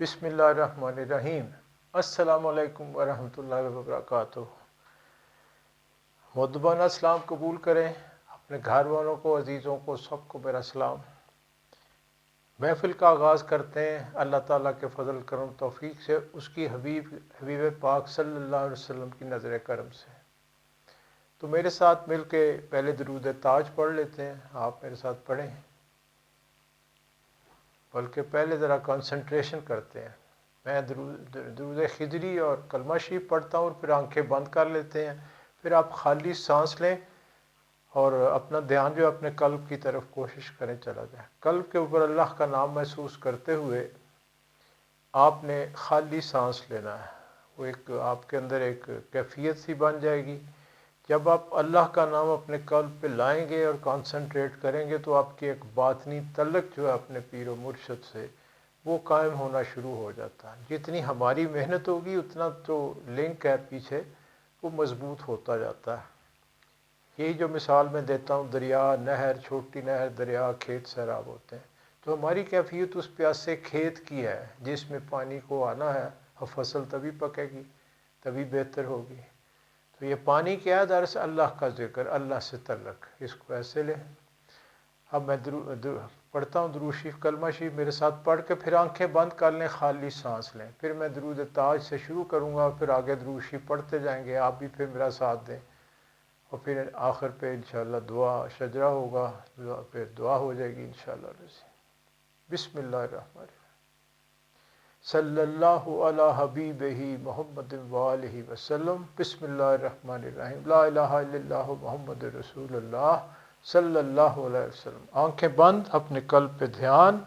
بسم اللہ الرحمن الرحیم۔ السلام علیکم ورحمۃ اللہ وبرکاتہ۔ مدبانہ سلام قبول کریں، اپنے گھر والوں کو، عزیزوں کو، سب کو میرا سلام۔ محفل کا آغاز کرتے ہیں اللہ تعالیٰ کے فضل کرم توفیق سے، اس کی حبیب پاک صلی اللہ علیہ وسلم کی نظر کرم سے۔ تو میرے ساتھ مل کے پہلے درود تاج پڑھ لیتے ہیں، آپ میرے ساتھ پڑھیں، بلکہ پہلے ذرا کنسنٹریشن کرتے ہیں۔ میں درود خضری اور کلمہ شریف پڑھتا ہوں اور پھر آنکھیں بند کر لیتے ہیں، پھر آپ خالی سانس لیں اور اپنا دھیان جو اپنے قلب کی طرف کوشش کریں چلا جائے۔ قلب کے اوپر اللہ کا نام محسوس کرتے ہوئے آپ نے خالی سانس لینا ہے، وہ ایک آپ کے اندر ایک کیفیت سی بن جائے گی۔ جب آپ اللہ کا نام اپنے قلب پہ لائیں گے اور کانسنٹریٹ کریں گے تو آپ کی ایک باطنی تعلق جو ہے اپنے پیر و مرشد سے وہ قائم ہونا شروع ہو جاتا ہے۔ جتنی ہماری محنت ہوگی اتنا جو لنک ہے پیچھے وہ مضبوط ہوتا جاتا ہے۔ یہی جو مثال میں دیتا ہوں، دریا، نہر، چھوٹی نہر، دریا، کھیت سیراب ہوتے ہیں، تو ہماری کیفیت اس پیاسے کھیت کی ہے جس میں پانی کو آنا ہے اور فصل تبھی پکے گی، تبھی بہتر ہوگی۔ تو یہ پانی کیا ہے؟ دراصل اللہ کا ذکر، اللہ سے تعلق، اس کو ایسے لیں۔ اب میں پڑھتا ہوں درود شریف کلمہ شریف، میرے ساتھ پڑھ کے پھر آنکھیں بند کر لیں، خالی سانس لیں، پھر میں درود تاج سے شروع کروں گا، پھر آگے درود شریف پڑھتے جائیں گے، آپ بھی پھر میرا ساتھ دیں، اور پھر آخر پہ انشاءاللہ دعا شجرہ ہوگا، پھر دعا ہو جائے گی انشاءاللہ۔ بسم اللہ الرحمن الرحیم۔ صلی اللہ علی حبیبہ محمد وآلہ وسلم۔ بسم اللہ الرحمن الرحیم۔ لا الہ الا اللہ محمد رسول اللہ صلی اللہ علیہ وسلم۔ آنکھیں بند، اپنے قلب پہ دھیان،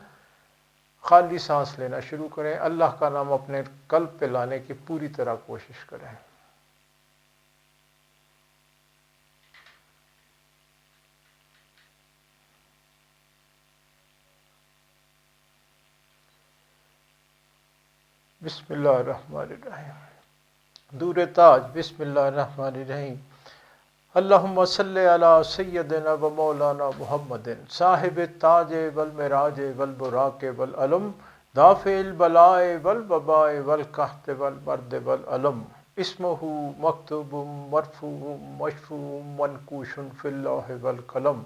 خالی سانس لینا شروع کریں، اللہ کا نام اپنے قلب پہ لانے کی پوری طرح کوشش کریں۔ بسم اللہ الرحمن الرحیم۔ دور تاج۔ بسم اللہ الرحمن الرحیم۔ اللہم صلی علی سیدنا و مولانا محمد صاحب التاج والمراج والبراق والعلم دافع البلاء والوباء والقحط والبرد والعلم اسمہ مکتوب مرفوع مشفوع منقوش فی اللوح والقلم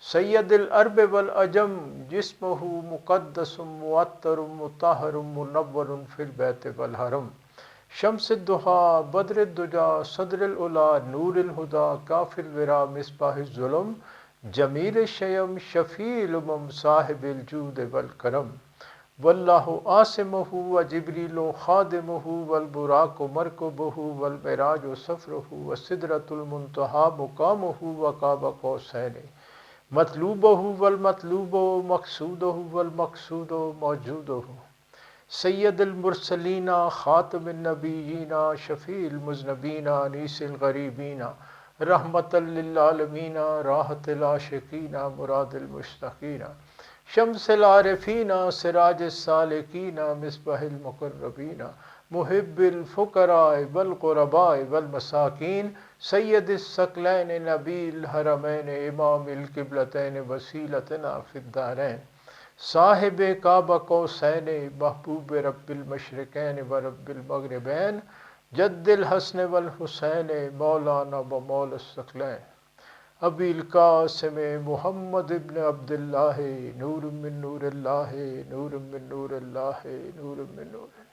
سید العرب والعجم جسمہ مقدس معطر مطہر منور فی البیت والحرم شمس الضحیٰ بدر الدجا صدر العلا نور الہدا کافی الورا مصباح الظلم جمیل الشیم شفیع الامم صاحب الجود والکرم واللہ عاصمہ وجبریل خادمہ والبراق مرکبہ والمعراج سفرہ وسدرۃ المنتہی مقامہ وقاب قوسین مطلوبہ والمطلوب مقصودہ والمقصود موجودہ سید المرسلین خاتم النبیین شفیع المذنبین انیس الغریبین رحمۃ للعالمین راحت العاشقین مراد المشتاقین شمس العارفین سراج السالکین مصباح المقربین محب الفقراء والغرباء والمساکین سید الثقلین نبی الحرمین امام القبلتین وسیلتنا فی الدارین صاحب کعبہ قوسین محبوب رب المشرقین و رب المغربین جد الحسن والحسین مولانا و مولا الثقلین ابی القاسم محمد ابن عبداللہ نور من نور اللہ نور من نور اللہ نور من نور اللہ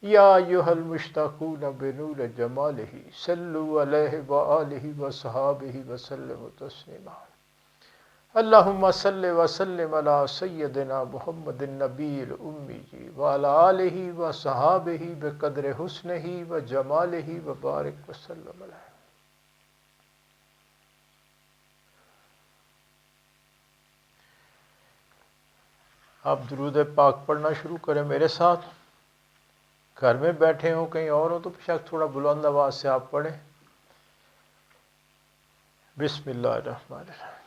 یا ایہا المشتاقون بنور جمالہ صلوا علیہ وآلہ وصحابہ وسلم تسلیما اللہم صلی وسلم علی سیدنا محمد النبی الامی وعلی آلہ وصحابہ بقدر حسنہ وجمالہ وبارک وسلم علیہ۔ آپ درود پاک پڑھنا شروع کریں میرے ساتھ، گھر میں بیٹھے ہوں کہیں اور ہوں تو شاید تھوڑا بلند آواز سے آپ پڑھیں۔ بسم اللہ الرحمن الرحیم۔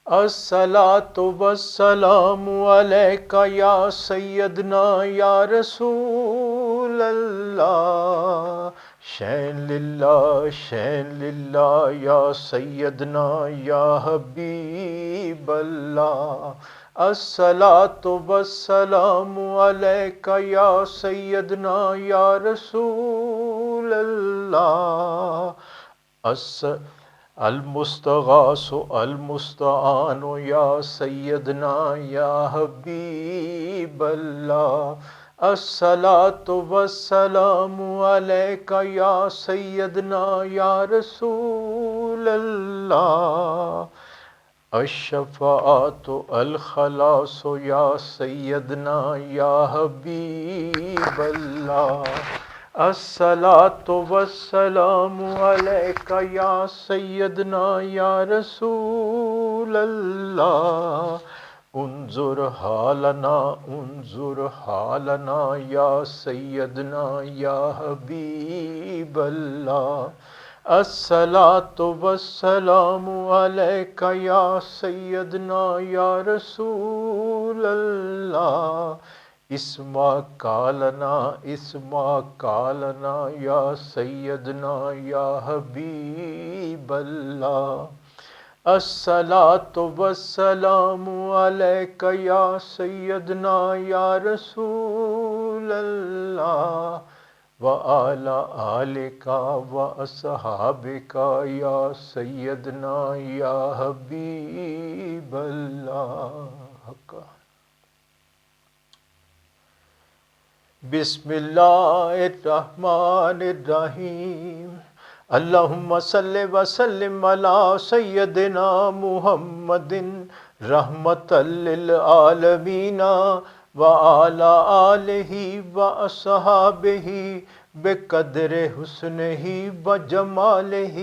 الصلاۃ والسلام علیک یا سیدنا یا رسول اللہ شین للہ یا سیدنا یا حبیب اللہ الصلاۃ والسلام علیک یا سیدنا یا رسول اللہ، المستغاث المستعان یا سیدنا یا حبیب اللہ، الصلاۃ والسلام علیک یا سیدنا یا رسول اللہ، الشفاعت الخلاص یا سیدنا یا حبیب اللہ، الصلاۃ والسلام علیک یا سیدنا یا رسول اللہ، انظر حالنا یا سیدنا یا حبیب اللہ، الصلاۃ والسلام علیک یا سیدنا یا رسول اللہ، اسما کالنا یا سیدنا یا حبیب اللہ، الصلاۃ والسلام علیک یا سیدنا یا رسول اللہ، وعلی آلک واصحابک یا سیدنا یا حبیب اللہ۔ بسم اللہ الرحمن الرحیم، اللہم صلی وسلم علی سیدنا محمد رحمۃ للعالمین وعلی آلہ واصحابہ بقدر حسنہ وجمالہ،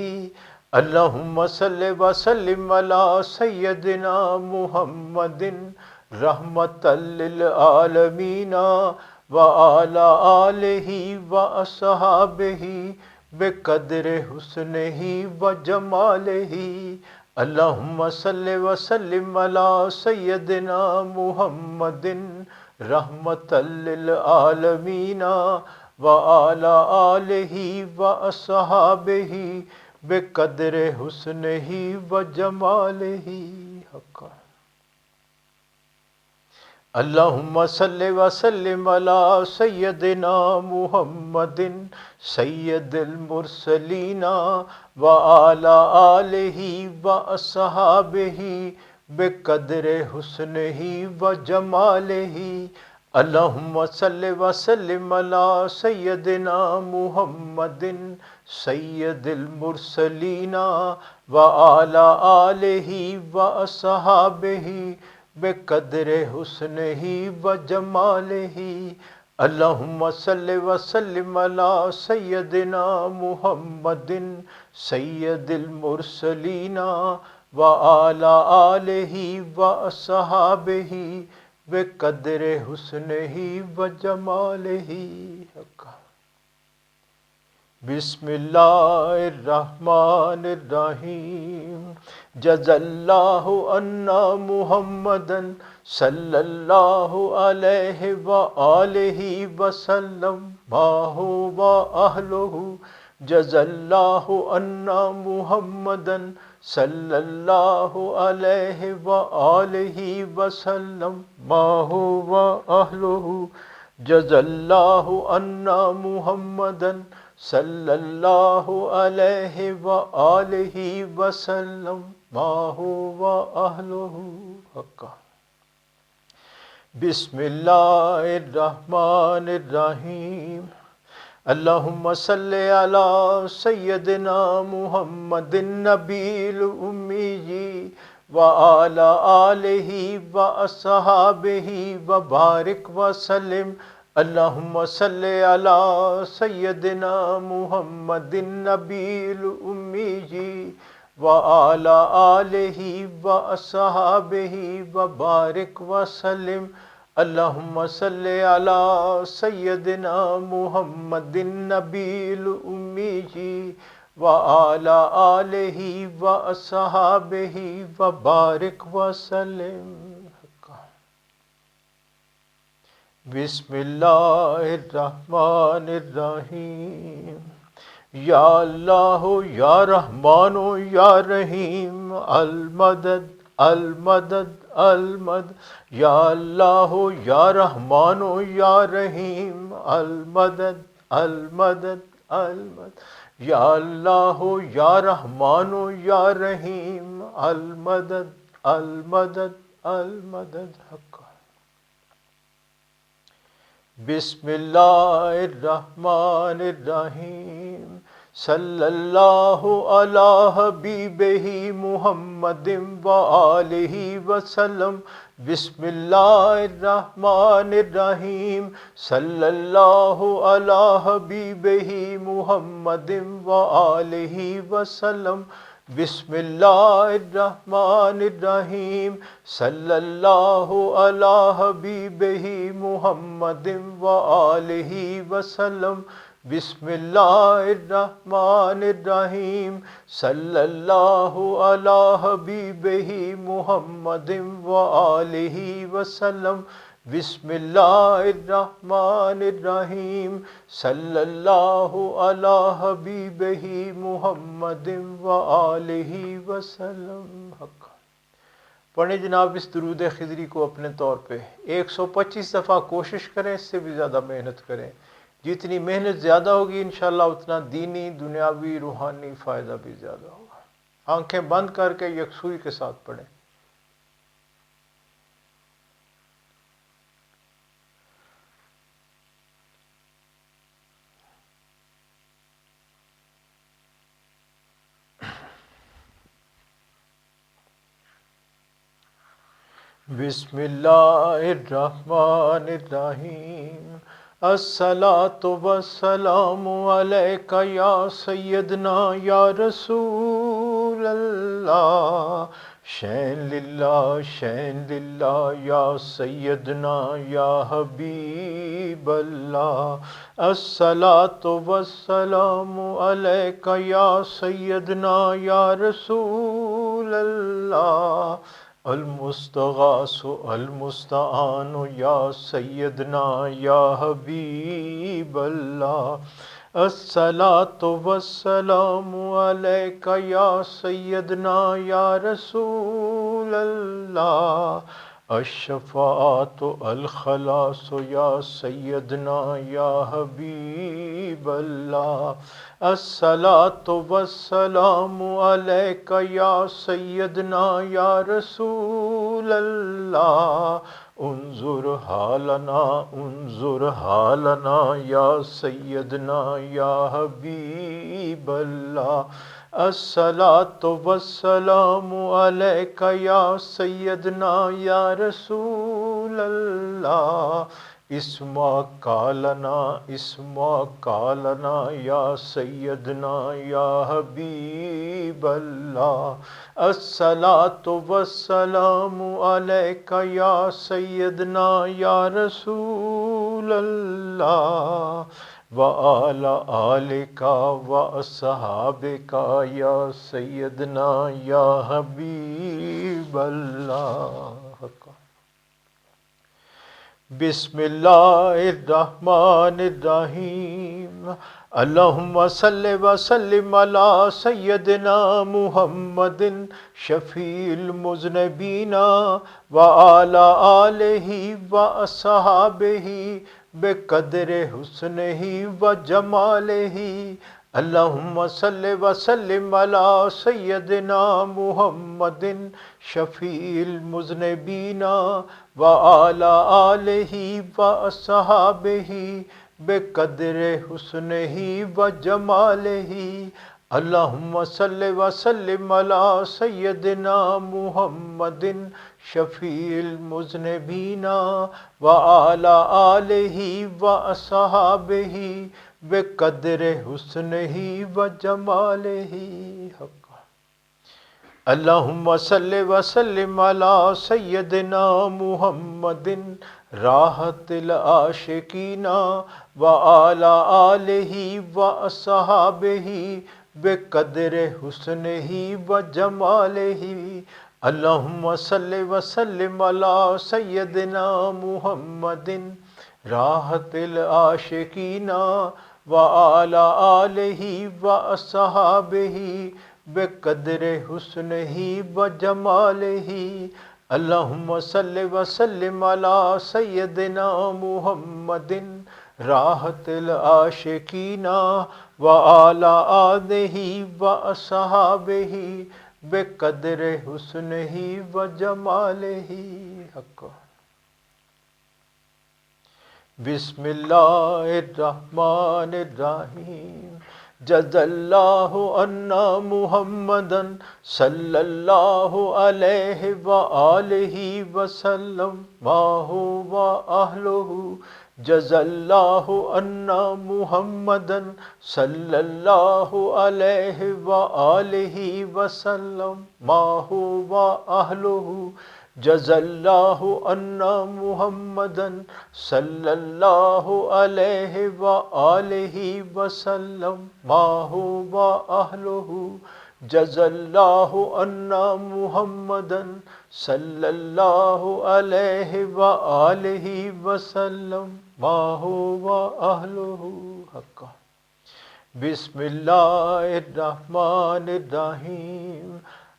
اللہم صلی وسلم علی سیدنا محمد رحمۃ للعالمین وعلی آلہ واصحابہ بقدر حسنہ وجمالہ، اللہم صلی وسلم علی سیدنا محمد رحمۃ للعالمین وعلی آلہ واصحابہ بقدر حسنہ وجمالہ حق۔ اللہم صلی وسلم علی سیدنا محمد سید المرسلین وعلی آلہ واصحابہ بقدر حسنہ وجمالہ، اللہم صلی وسلم علی سیدنا محمد سید المرسلین وعلی آلہ واصحابہ بقدر حسنہ وجمالہ، اللہم صلی وسلم علی سیدنا محمد سید المرسلین وعلی آلہ واصحابہ بقدر حسنہ وجمالہ۔ بسم اللہ الرحمن الرحیم، جزا اللہ عنا محمدا صلی اللہ علیہ وآلہ وسلم ما هو اہلہ، جزا اللہ عنا محمدا صلی اللہ علیہ وآلہ وسلم ما هو اہلہ، جزا اللہ عنا محمدا صلی اللہ علیہ وآلہ وسلم ما هو اہلہ۔ بسم اللہ الرحمن الرحیم، اللہم صلی علی سیدنا محمد النبی الامی وعلی آلہ واصحابہ وبارک وسلم، اللہم صلی علی سیدنا محمد النبی الامی وعلی آلہ واصحابہ وبارک وسلم، اللہم صلی علی سیدنا محمد النبی الامی وعلی آلہ واصحابہ وبارک وسلم۔ بسم اللہ الرحمن الرحیم، یا اللہ یا رحمان یا رحیم المدد، المدد المدد، یا اللہ یا رحمان یا رحیم المدد المدد المدد، یا اللہ یا رحمان یا رحیم المدد المدد المدد حق۔ بسم اللہ الرحمن الرحیم، صلی اللہ علی حبیبہ محمد وآلہ وسلم۔ بسم اللہ الرحمن الرحیم، صلی اللہ علی حبیبہ محمد وآلہ وسلم۔ بسم اللہ الرحمن الرحیم، صلی اللہ علی حبیبہ محمد وآلہ وسلم۔ بسم اللہ الرحمن الرحیم، صلی اللہ علی حبیبہ محمد وآلہ وسلم۔ بسم اللہ الرحمن الرحیم، صلی اللہ علی حبیبہ محمد وآلہ وسلم۔ پڑھیں جناب اس درود خضری کو اپنے طور پہ 125 دفعہ کوشش کریں، اس سے بھی زیادہ محنت کریں۔ جتنی محنت زیادہ ہوگی انشاءاللہ اتنا دینی دنیاوی روحانی فائدہ بھی زیادہ ہوگا۔ آنکھیں بند کر کے یکسوئی کے ساتھ پڑھیں۔ بسم اللہ الرحمن الرحیم، الصلاۃ والسلام علیک یا سیدنا یا رسول اللہ، شین للہ شین للہ یا سیدنا یا حبیب اللہ، الصلاۃ والسلام علیک یا سیدنا یا رسول اللہ، المستغاث المستعان یا سیدنا یا حبیب اللہ، الصلاۃ والسلام علیک یا سیدنا یا رسول اللہ، الشفاعۃ الخلاص یا سیدنا یا حبیب اللہ، الصلاۃ والسلام علیک یا سیدنا یا رسول اللہ، انظر حالنا یا سیدنا یا حبیب اللہ، الصلاۃ والسلام علیک یا سیدنا یا رسول اللہ، اسمع لنا یا سیدنا یا حبیب اللہ، الصلاۃ والسلام علیک یا سیدنا یا رسول اللہ، وعلی آلک واصحابک یا سیدنا یا حبیب اللہ۔ بسم اللہ الرحمن الرحیم، اللہم صلی وسلم علی سیدنا محمد شفیع المذنبین وعلی آلہ واصحابہ بقدر حسنہ وجمالہ، اللہم صلی وسلم علی سیدنا محمد شفیع المذنبین وعلی آلہ واصحابہ بقدر حسنہ وجمالہ، اللہم صلی وسلم علی سیدنا محمد شفیع المذنبین وعلی آلہ واصحابہ بقدر حسنہ وجمالہ حق۔ اللہم صلی وسلم علی سیدنا محمد راحت العاشقین وعلی آلہ واصحابہ بقدر حسنہ وجمالہ، اللہم صلی وسلم علی سیدنا محمد راحت العاشقین وعلی آلہ واصحابہ بقدر حسن ہی و جمال ہی اللہم صلی وسلم علی سیدنا محمد راحت العاشقین و علی آلہ و اصحابہ بقدر حسن ہی و جمال ہی حق بسم اللہ الرحمن الرحیم جزا اللہ عنا محمدا صلی اللہ علیہ وآلہ وسلم ما هو اہلہ جزا اللہ عنا محمدا صلی اللہ علیہ وآلہ وسلم ما هو اہلہ جزا اللہ عنا محمدا صلی اللہ علیہ وآلہ وسلم ما هو اہلہ جزا اللہ عنا محمدا صلی اللہ علیہ وآلہ وسلم ما هو اہلہ حق بسم اللہ الرحمن الرحیم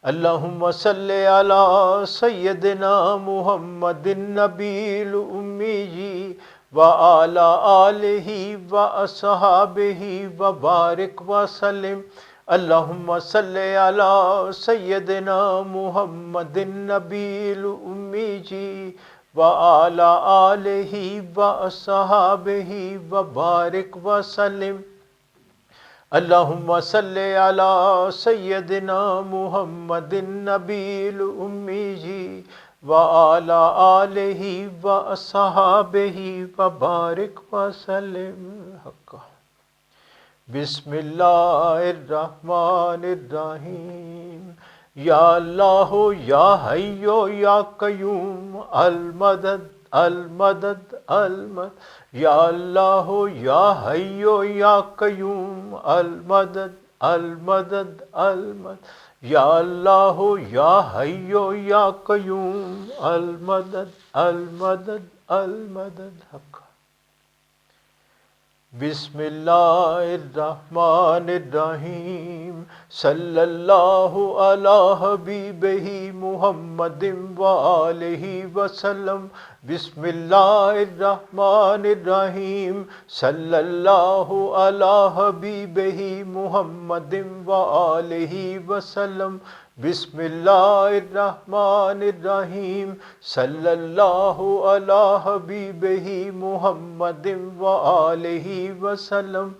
اللہم صلی علی سیدنا محمد النبی الامی وعلی آلہ واصحابہ وبارک وسلم اللہم صلی علی سیدنا محمد النبی الامی وعلی آلہ واصحابہ وبارک وسلم اللہم صلی علی سیدنا محمد النبی الامی وعلی آلہ واصحابہ وبارک وسلم حق بسم اللہ الرحمن الرحیم یا اللہ یا حی یا قیوم المدد المدد المدد یا اللہ یا حی یا قیوم المدد المدد المدد یا اللہ یا حی یا قیوم المدد المدد المدد حق بسم اللہ الرحمن الرحیم صلی اللہ علی حبیبہ محمد وآلہ وسلم بسم اللہ الرحمن الرحیم صلی اللہ علی حبیبہ محمد وآلہ وسلم بسم اللہ الرحمن الرحیم صلی اللہ علی حبیبہ محمد وآلہ وسلم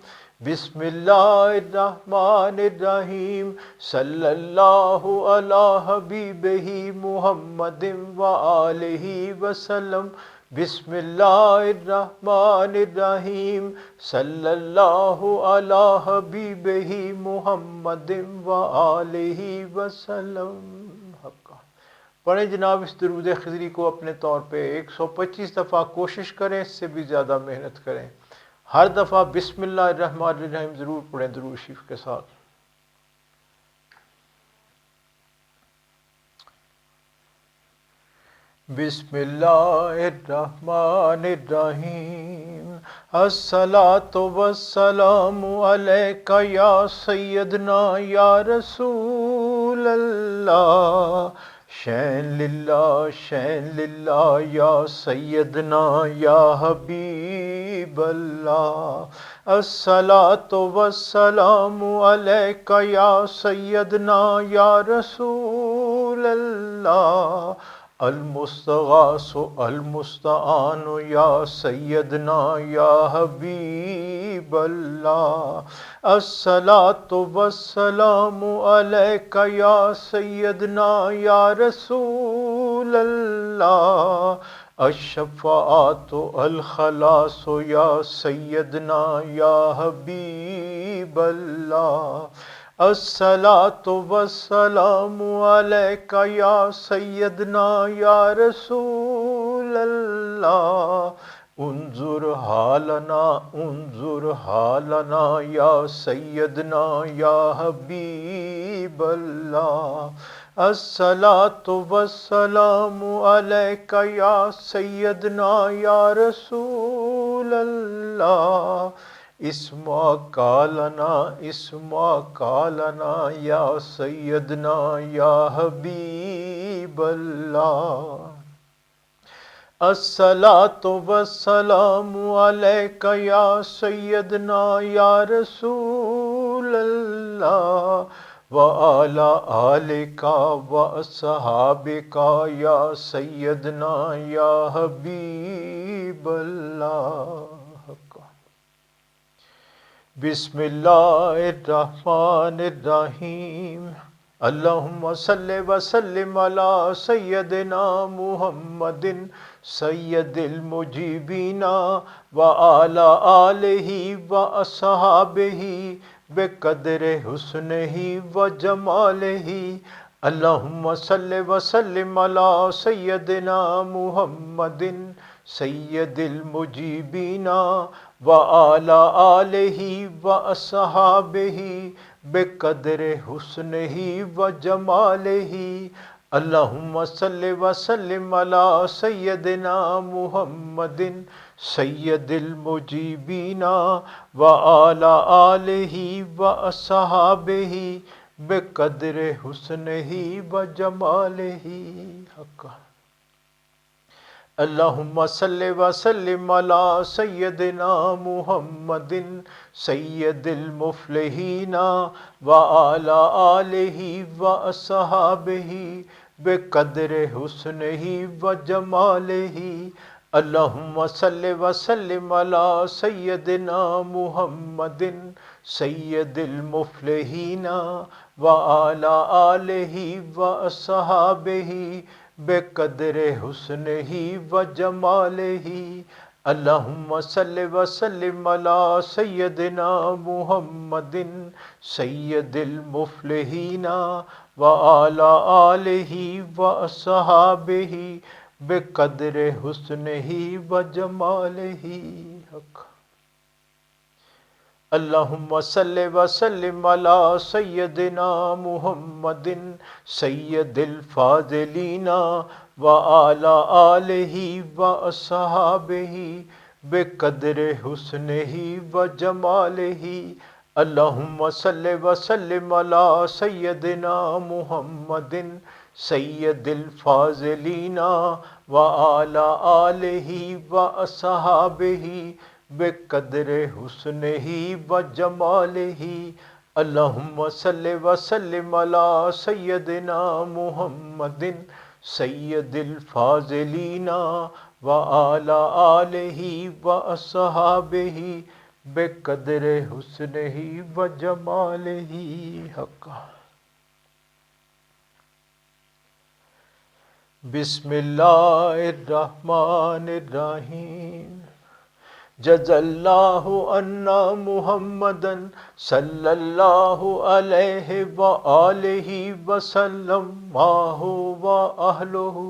بسم اللہ الرحمن الرحیم صلی اللہ علی حبیبہ محمد وآلہ وسلم بسم اللہ الرحمن الرحیم صلی اللہ علی حبیبہ محمد وآلہ وسلم حق پڑھیں جناب اس درود خضری کو اپنے طور پہ 125 دفعہ کوشش کریں، اس سے بھی زیادہ محنت کریں، ہر دفعہ بسم اللہ الرحمن الرحیم ضرور پڑھیں درود شریف کے ساتھ۔ بسم اللہ الرحمن الرحیم الصلاۃ والسلام علیک یا سیدنا یا رسول اللہ شین للہ یا سیدنا یا حبیب اللہ الصلاۃ والسلام علیک یا سیدنا یا رسول اللہ المستغاث المستعان یا سیدنا یا حبیب اللہ الصلاۃ والسلام علیک یا سیدنا یا رسول اللہ الشفاعت الخلاص یا سیدنا یا حبیب اللہ الصلاۃ والسلام علیک یا سیدنا یا رسول اللہ انظر حالنا یا سیدنا یا حبیب اللہ الصلاۃ والسلام علیک یا سیدنا یا رسول اللہ اسمع لنا یا سیدنا یا حبیب اللہ الصلاۃ والسلام علیک یا سیدنا یا رسول اللہ وعلی آلک واصحابک یا سیدنا یا حبیب اللہ بسم اللہ الرحمن الرحیم اللہم صلی وسلم علی سیدنا محمد سید المجیبین وعلی آلہ واصحابہ بقدر حسنہ وجمالہ اللہم صلی وسلم علی سیدنا محمد سید المجیبین وعلی آلہ واصحابہ بقدر حسنہ وجمالہ اللہم صلی وسلم علی سیدنا محمد سید المجیبین وعلی آلہ واصحابہ بقدر حسنہ وجمالہ حقا اللہم صلی وسلم علی سیدنا محمد سید المفلحین وعلی آلہ واصحابہ بقدر حسنہ وجمالہ اللہم صلی وسلم علی سیدنا محمد سید المفلحین وعلی آلہ واصحابہ بقدر حسنہ وجمالہ اللہم صلی وسلم علی سیدنا محمد سید المفلحین وعلی آلہ واصحابہ بقدر حسنہ وجمالہ اللہم صلی وسلم علی سیدنا محمد سید الفاضلین وعلی آلہ واصحابہ بقدر حسنہ وجمالہ اللہم صلی وسلم علی سیدنا محمد سید الفاضلین وعلی آلہ واصحابہ بقدر حسنہ وجمالہ اللہم صلی وسلم علی سیدنا محمد سید الفاضلین وعلی آلہ واصحابہ بقدر حسنہ وجمالہ حقا بسم اللہ الرحمن الرحیم جزا اللہ عنا محمدا صلی اللہ علیہ وآلہ وسلم ما هو اہلہ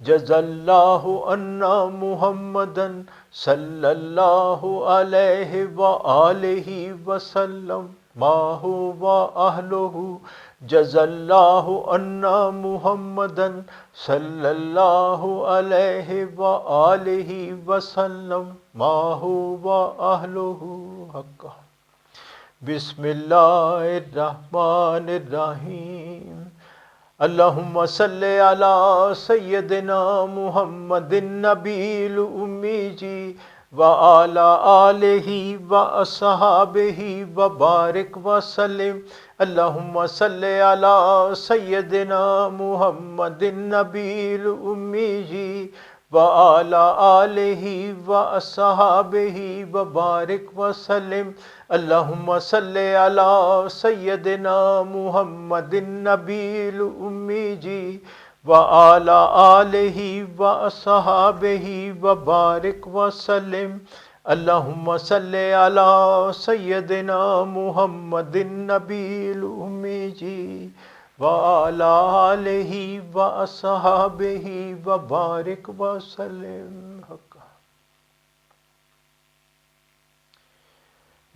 جزا اللہ عنا محمدا صلی اللہ علیہ وآلہ وسلم ما هو اہلہ جزا اللہ عنا محمدا صلی اللہ علیہ وآلہ وسلم ما هو اہلہ حقا بسم اللہ الرحمن الرحیم اللہم صلی علی سیدنا محمد النبی الامی وعلی آلہ واصحابہ وبارک وسلم اللہم صلی علی سیدنا محمد النبی الامی وعلی آلہ واصحابہ وبارک وسلم اللہم صلی علی سیدنا محمد النبی الامی وعلی آلہ واصحابہ وبارک وسلم اللہم صلی علی سیدنا محمد النبی الامی وعلی آلہ واصحابہ وبارک وسلم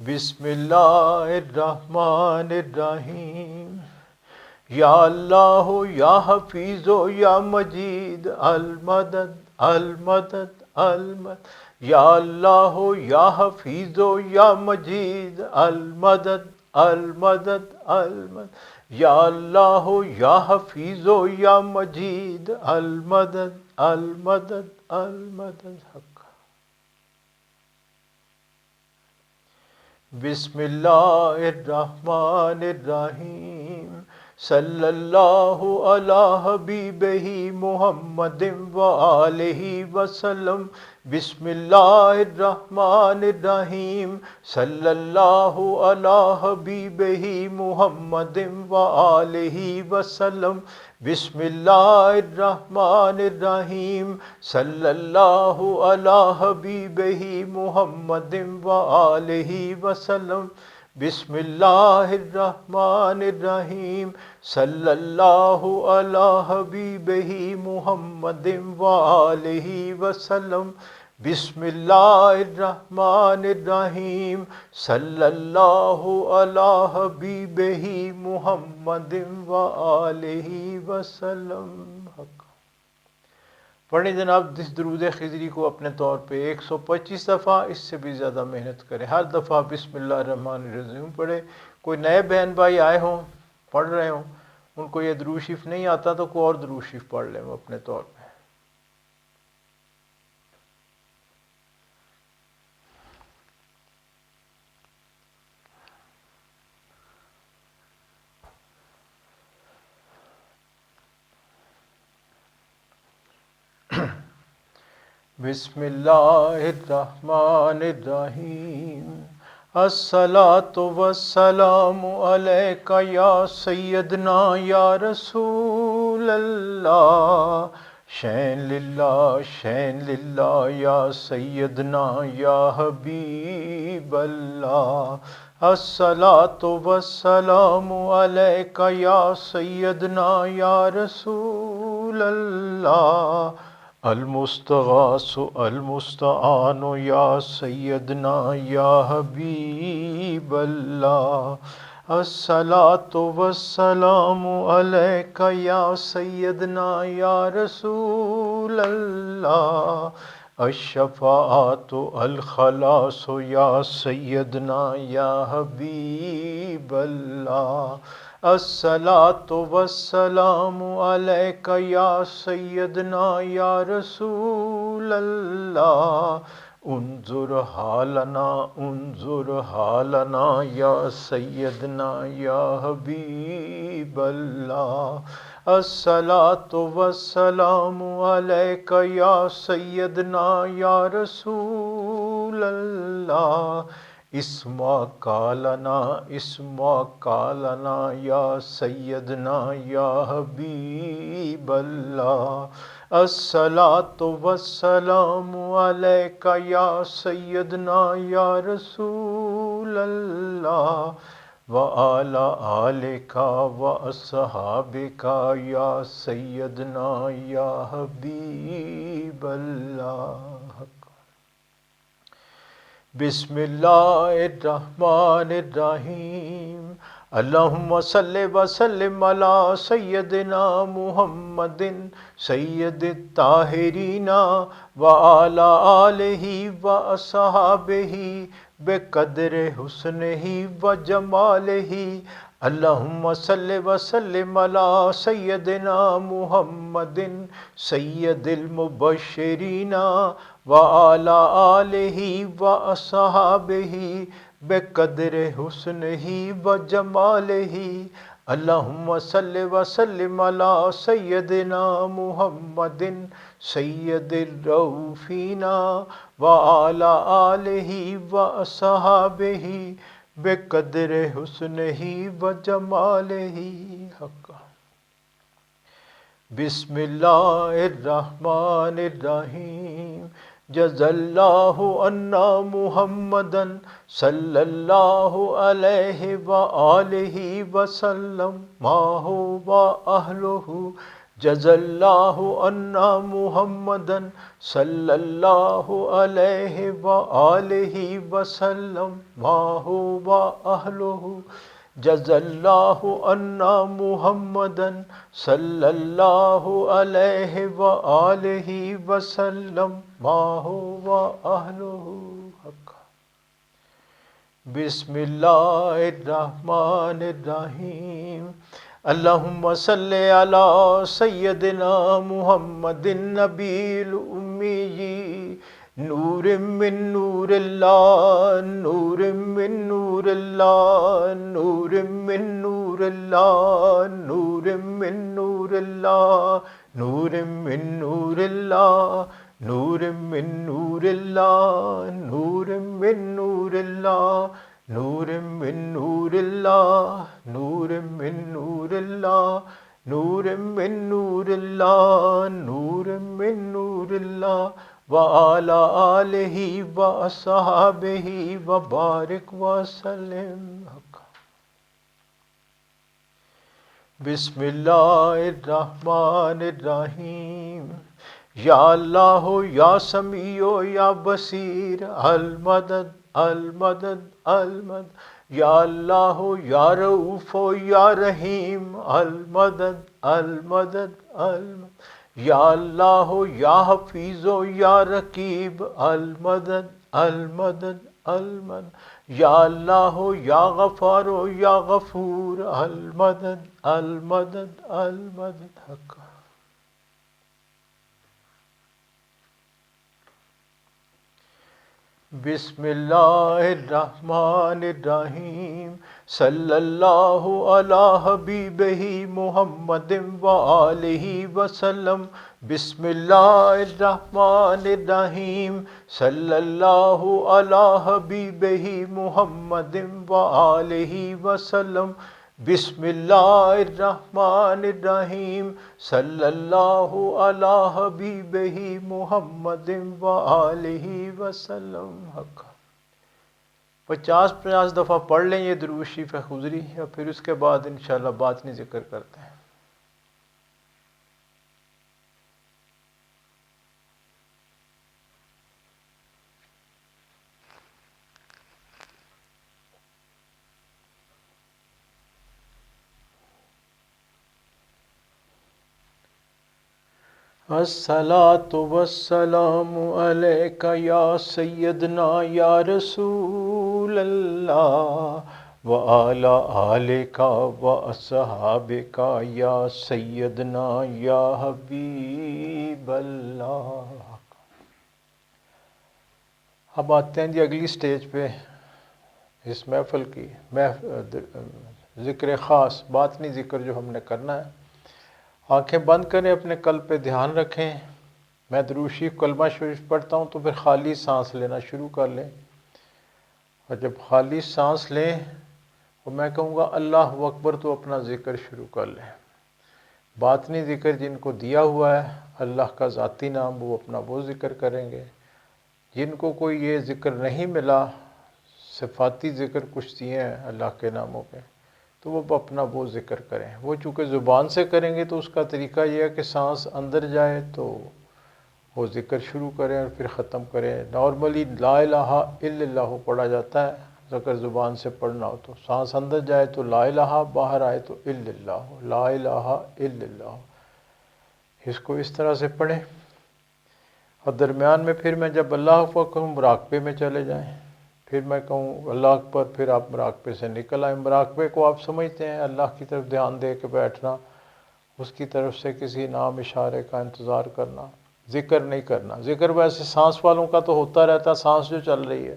بسم اللہ الرحمن الرحیم یا اللہ یا حفیظ یا مجید المدد المدد المدد یا اللہ یا حفیظ یا مجید المدد المدد المدد، یا اللہ یا حفیظ یا مجید المدد المدد المدد حق۔ بسم اللہ الرحمن الرحیم، صلی اللہ علی حبیبہ محمد وآلہ وسلم۔ بسم اللہ الرحمن الرحیم، صلی اللہ علی حبیبہ محمد وآلہ وسلم۔ بسم اللہ الرحمن الرحیم، صلی اللہ علی حبیبہ محمد وآلہ وسلم۔ بسم اللہ الرحمن الرحیم، صلی اللہ علی حبیبہ محمد وآلہ وسلم۔ بسم اللہ الرحمن الرحیم، صلی اللہ علی حبیبہ محمد وآلہ وسلم۔ پڑھیں جناب اس درود خضری کو اپنے طور پہ 125 دفعہ، اس سے بھی زیادہ محنت کریں، ہر دفعہ بسم اللہ الرحمن الرحیم پڑھیں۔ کوئی نئے بہن بھائی آئے ہوں پڑھ رہے ہوں، ان کو یہ درود شریف نہیں آتا تو کوئی اور درود شریف پڑھ لیں وہ اپنے طور پہ۔ بسم اللہ الرحمن الرحیم، الصلاۃ والسلام علیک یا سیدنا یا رسول اللہ، شین للہ یا سیدنا یا حبیب اللہ، الصلاۃ والسلام علیک یا سیدنا یا رسول اللہ، المستغاث المستعان یا سیدنا یا حبیب اللہ، الصلاۃ والسلام علیک یا سیدنا یا رسول اللہ، الشفاعۃ الخلاص یا سیدنا یا حبیب اللہ، الصلاۃ والسلام علیک یا سیدنا یا رسول اللہ، انظر حالنا یا سیدنا یا حبیب اللہ، الصلاۃ والسلام علیک یا سیدنا یا رسول اللہ، اسما کالنا یا سیدنا یا حبیب اللہ، الصلاۃ والسلام علیک یا سیدنا یا رسول اللہ، وعلی آلک واصحابک یا سیدنا یا حبیب اللہ۔ بسم اللہ الرحمن الرحیم، اللہم صلی وسلم علی سیدنا محمد سید الطاہرین وعلی آلہ واصحابہ بقدر حسنہ وجمالہ، اللہم صلی وسلم علی سیدنا محمد سید المبشرین وعلی آلہ واصحابہ بقدر حسنہ وجمالہ، اللہم صلی وسلم علی سیدنا محمد سید الرؤوفین وعلی آلہ واصحابہ بقدر حسنہ وجمالہ حق۔ بسم اللہ الرحمن الرحیم، جزا اللہ عنا محمدا صلی اللہ علیہ وآلہ وسلم ما هو اہلہ، جزا اللہ عنا محمدا صلی اللہ علیہ وآلہ وسلم ما هو اہلہ، جزا اللہ عنا محمدن صلی اللہ علیہ وآلہ وسلم ما هو اہلہ حق۔ بسم اللہ الرحمن الرحیم۔ اللہم صلی علی سیدنا محمد النبی الامی، نور من نور اللہ، نور من نور اللہ، نور من نور اللہ، نور من نور اللہ، نور من نور اللہ، نور من نور اللہ، نور من نور اللہ، نور من نور اللہ، نور من نور اللہ، نور من نور اللہ، نور من نور اللہ، وعلی آلہ واصحابہ وبارک وسلم۔ بسم اللہ الرحمن الرحیم۔ یا اللہ یا سمیع یا بصیر، المدد المدد المدد۔ یا اللہ یا رؤوف یا رحیم، المدد المدد المدد۔ یا اللہ یا حفیظ یا رقیب، المدد المدد المدد۔ یا اللہ یا غفار یا غفور، المدد المدد المدد حق۔ بسم اللہ الرحمن الرحیم۔ صلی اللہ علی حبیبہ محمد وآلہ وسلم۔ بسم اللہ الرحمن الرحیم۔ صلی اللہ علی حبیبہ محمد وآلہ وسلم۔ بسم اللہ الرحمن الرحیم۔ صلی اللہ علی حبیبہ محمد وآلہ وسلم حق۔ 50 دفعہ پڑھ لیں یہ درود شریف خضری، اور پھر اس کے بعد انشاءاللہ باطنی ذکر کرتے ہیں۔ الصلاۃ والسلام علیک یا سیدنا یا رسول اللہ، وعلی آلک واصحابک یا سیدنا یا حبیب اللہ۔ اب آتے ہیں جی اگلی سٹیج پہ اس محفل کی، ذکر خاص باطنی ذکر جو ہم نے کرنا ہے۔ آنکھیں بند کریں، اپنے قلب پہ دھیان رکھیں۔ میں درود شریف کلمہ شریف پڑھتا ہوں تو پھر خالی سانس لینا شروع کر لیں، اور جب خالی سانس لیں اور میں کہوں گا اللہ اکبر تو اپنا ذکر شروع کر لیں۔ باطنی ذکر جن کو دیا ہوا ہے اللہ کا ذاتی نام، وہ اپنا وہ ذکر کریں گے۔ جن کو کوئی یہ ذکر نہیں ملا، صفاتی ذکر کچھ دیے ہیں اللہ کے ناموں کے، تو وہ اپنا وہ ذکر کریں۔ وہ چونکہ زبان سے کریں گے تو اس کا طریقہ یہ ہے کہ سانس اندر جائے تو وہ ذکر شروع کریں اور پھر ختم کریں۔ نارملی لا الہ الا اللہ پڑھا جاتا ہے، اگر زبان سے پڑھنا ہو تو سانس اندر جائے تو لا الہ، باہر آئے تو الا اللہ، لا الہ الا اللہ۔ اس کو اس طرح سے پڑھیں، اور درمیان میں پھر میں جب اللہ اکبر کہوں مراقبے میں چلے جائیں، پھر میں کہوں اللہ اکبر، پھر آپ مراقبے سے نکل آئیں۔ مراقبے کو آپ سمجھتے ہیں اللہ کی طرف دھیان دے کے بیٹھنا، اس کی طرف سے کسی نام اشارے کا انتظار کرنا، ذکر نہیں کرنا۔ ذکر ویسے سانس والوں کا تو ہوتا رہتا، سانس جو چل رہی ہے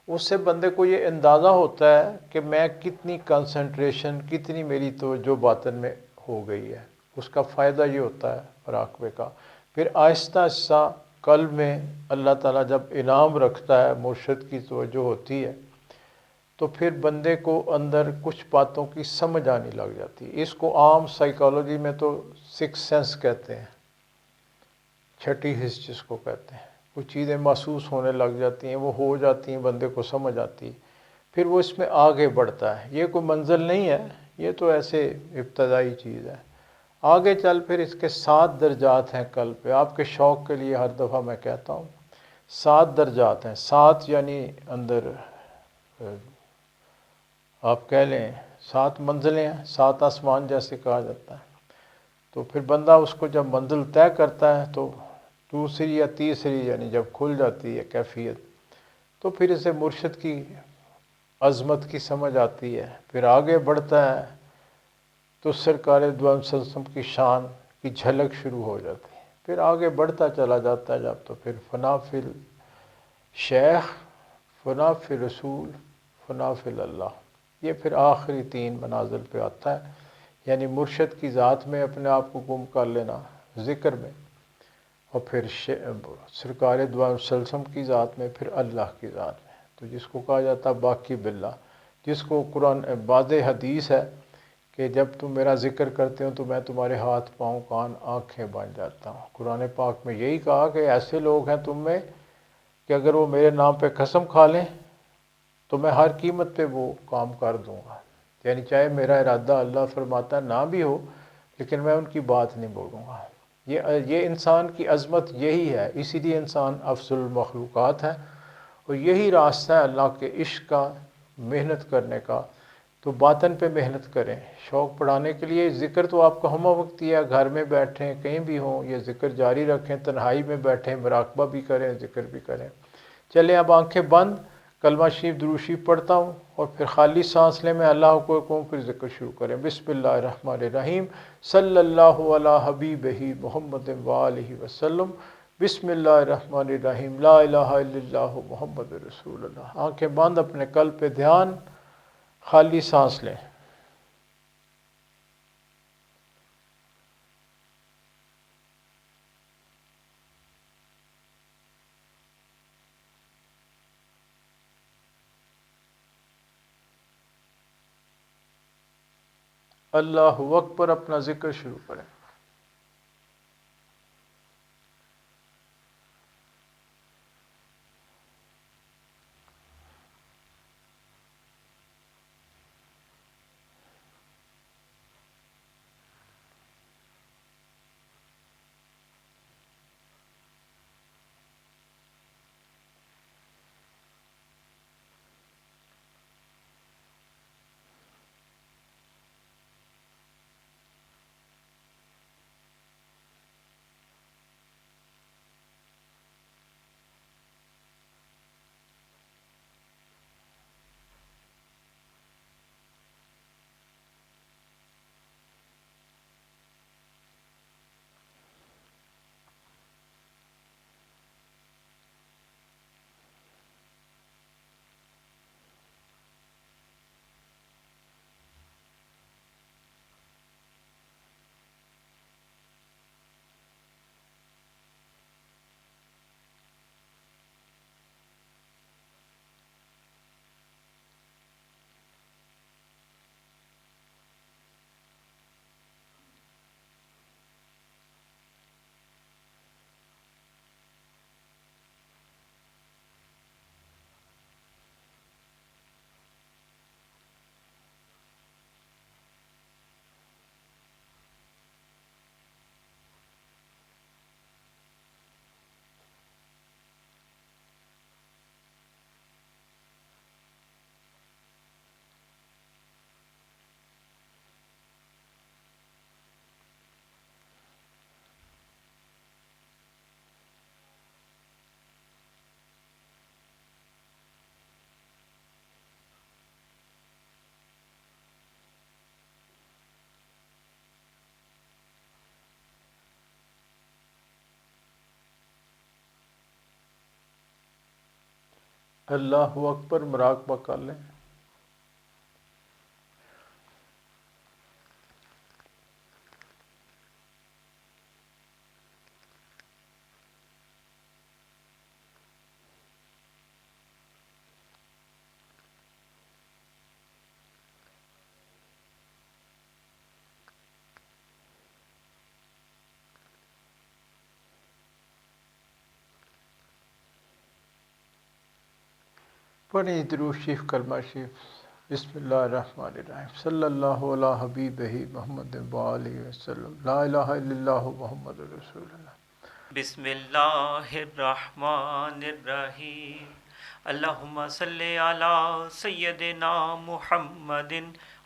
اس سے بندے کو یہ اندازہ ہوتا ہے کہ میں کتنی کنسنٹریشن، کتنی میری توجہ باطن میں ہو گئی ہے۔ اس کا فائدہ یہ ہوتا ہے مراقبے کا۔ پھر آہستہ آہستہ قلب میں اللہ تعالیٰ جب انعام رکھتا ہے، مرشد کی توجہ ہوتی ہے، تو پھر بندے کو اندر کچھ باتوں کی سمجھ آنے لگ جاتی ہے۔ اس کو عام سائیکالوجی میں تو سکس سینس کہتے ہیں، چھٹی حس جس کو کہتے ہیں۔ کچھ چیزیں محسوس ہونے لگ جاتی ہیں، وہ ہو جاتی ہیں، بندے کو سمجھ آتی ہے، پھر وہ اس میں آگے بڑھتا ہے۔ یہ کوئی منزل نہیں ہے، یہ تو ایسے ابتدائی چیز ہے۔ آگے چل پھر اس کے 7 درجات ہیں قلب پہ۔ آپ کے شوق کے لیے ہر دفعہ میں کہتا ہوں 7 درجات ہیں۔ 7 یعنی اندر آپ کہہ لیں 7 منزلیں ہیں، 7 آسمان جیسے کہا جاتا ہے. تو پھر بندہ اس کو جب منزل طے کرتا ہے تو دوسری یا تیسری یعنی جب کھل جاتی ہے کیفیت، تو پھر اسے مرشد کی عظمت کی سمجھ آتی ہے. پھر آگے بڑھتا ہے تو سرکار دو عالم صلی اللہ علیہ وسلم کی شان کی جھلک شروع ہو جاتی ہے. پھر آگے بڑھتا چلا جاتا ہے جب تو پھر فنا فی الشیخ، فنا فی رسول، فنا فی اللہ. یہ پھر آخری 3 منازل پہ آتا ہے، یعنی مرشد کی ذات میں اپنے آپ کو گم کر لینا ذکر میں، اور پھر سرکار دو عالم صلی اللہ علیہ وسلم کی ذات میں، پھر اللہ کی ذات میں. تو جس کو کہا جاتا ہے باقی باللہ، جس کو قرآن واضح حدیث ہے کہ جب تم میرا ذکر کرتے ہو تو میں تمہارے ہاتھ پاؤں کان آنکھیں بن جاتا ہوں. قرآن پاک میں یہی کہا کہ ایسے لوگ ہیں تم میں کہ اگر وہ میرے نام پہ قسم کھا لیں تو میں ہر قیمت پہ وہ کام کر دوں گا. یعنی چاہے میرا ارادہ اللہ فرماتا نہ بھی ہو لیکن میں ان کی بات نہیں بولوں گا. یہ انسان کی عظمت یہی ہے، اسی لیے انسان افضل المخلوقات ہے، اور یہی راستہ ہے اللہ کے عشق کا، محنت کرنے کا. تو باطن پہ محنت کریں. شوق پڑھانے کے لیے ذکر تو آپ کو ہمہ وقتی ہے، گھر میں بیٹھیں کہیں بھی ہوں یہ ذکر جاری رکھیں، تنہائی میں بیٹھیں مراقبہ بھی کریں ذکر بھی کریں. چلیں اب آنکھیں بند، کلمہ شریف درود شریف پڑھتا ہوں اور پھر خالی سانس لیں، میں اللہ کو کہوں پھر ذکر شروع کریں. بسم اللہ الرحمن الرحیم. صلی اللہ علی حبیبہ محمد وآلہ وسلم. بسم اللہ الرحمن الرحیم. لا الہ الا اللہ محمد رسول اللہ. آنکھیں بند، اپنے قلب پہ دھیان، خالی سانس لیں. اللہ اکبر، اپنا ذکر شروع کریں. اللہ اکبر، مراقبہ کر لیں. پڑھیں درود شریف، کلمہ شریف. بسم اللہ الرحمن الرحیم. صلی اللہ علی حبیبہ محمد وآلہ وسلم. لا الہ الا اللہ محمد رسول اللہ. بسم اللہ الرحمن الرحیم. اللہم صلی علی سیدنا محمد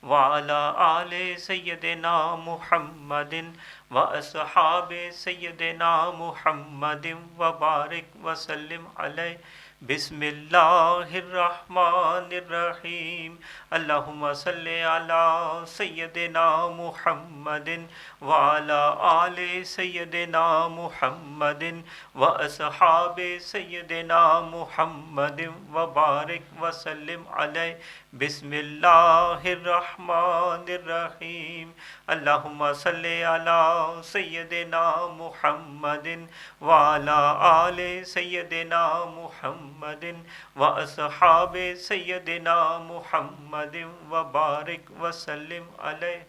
وعلى آل سيدنا محمد وأصحاب سيدنا محمد وبارك وسلم عليه بسم اللہ الرحمن الرحیم اللہم صلی علی سیدنا محمد وعلی آل سیدنا محمد واصحاب سیدنا محمد وبارک وسلم علیہ بسم اللہ الرحمن الرحیم اللہم صلی علی سیدنا محمد وعلی آل سیدنا محمد واصحاب سیدنا محمد وبارک وسلم علیہ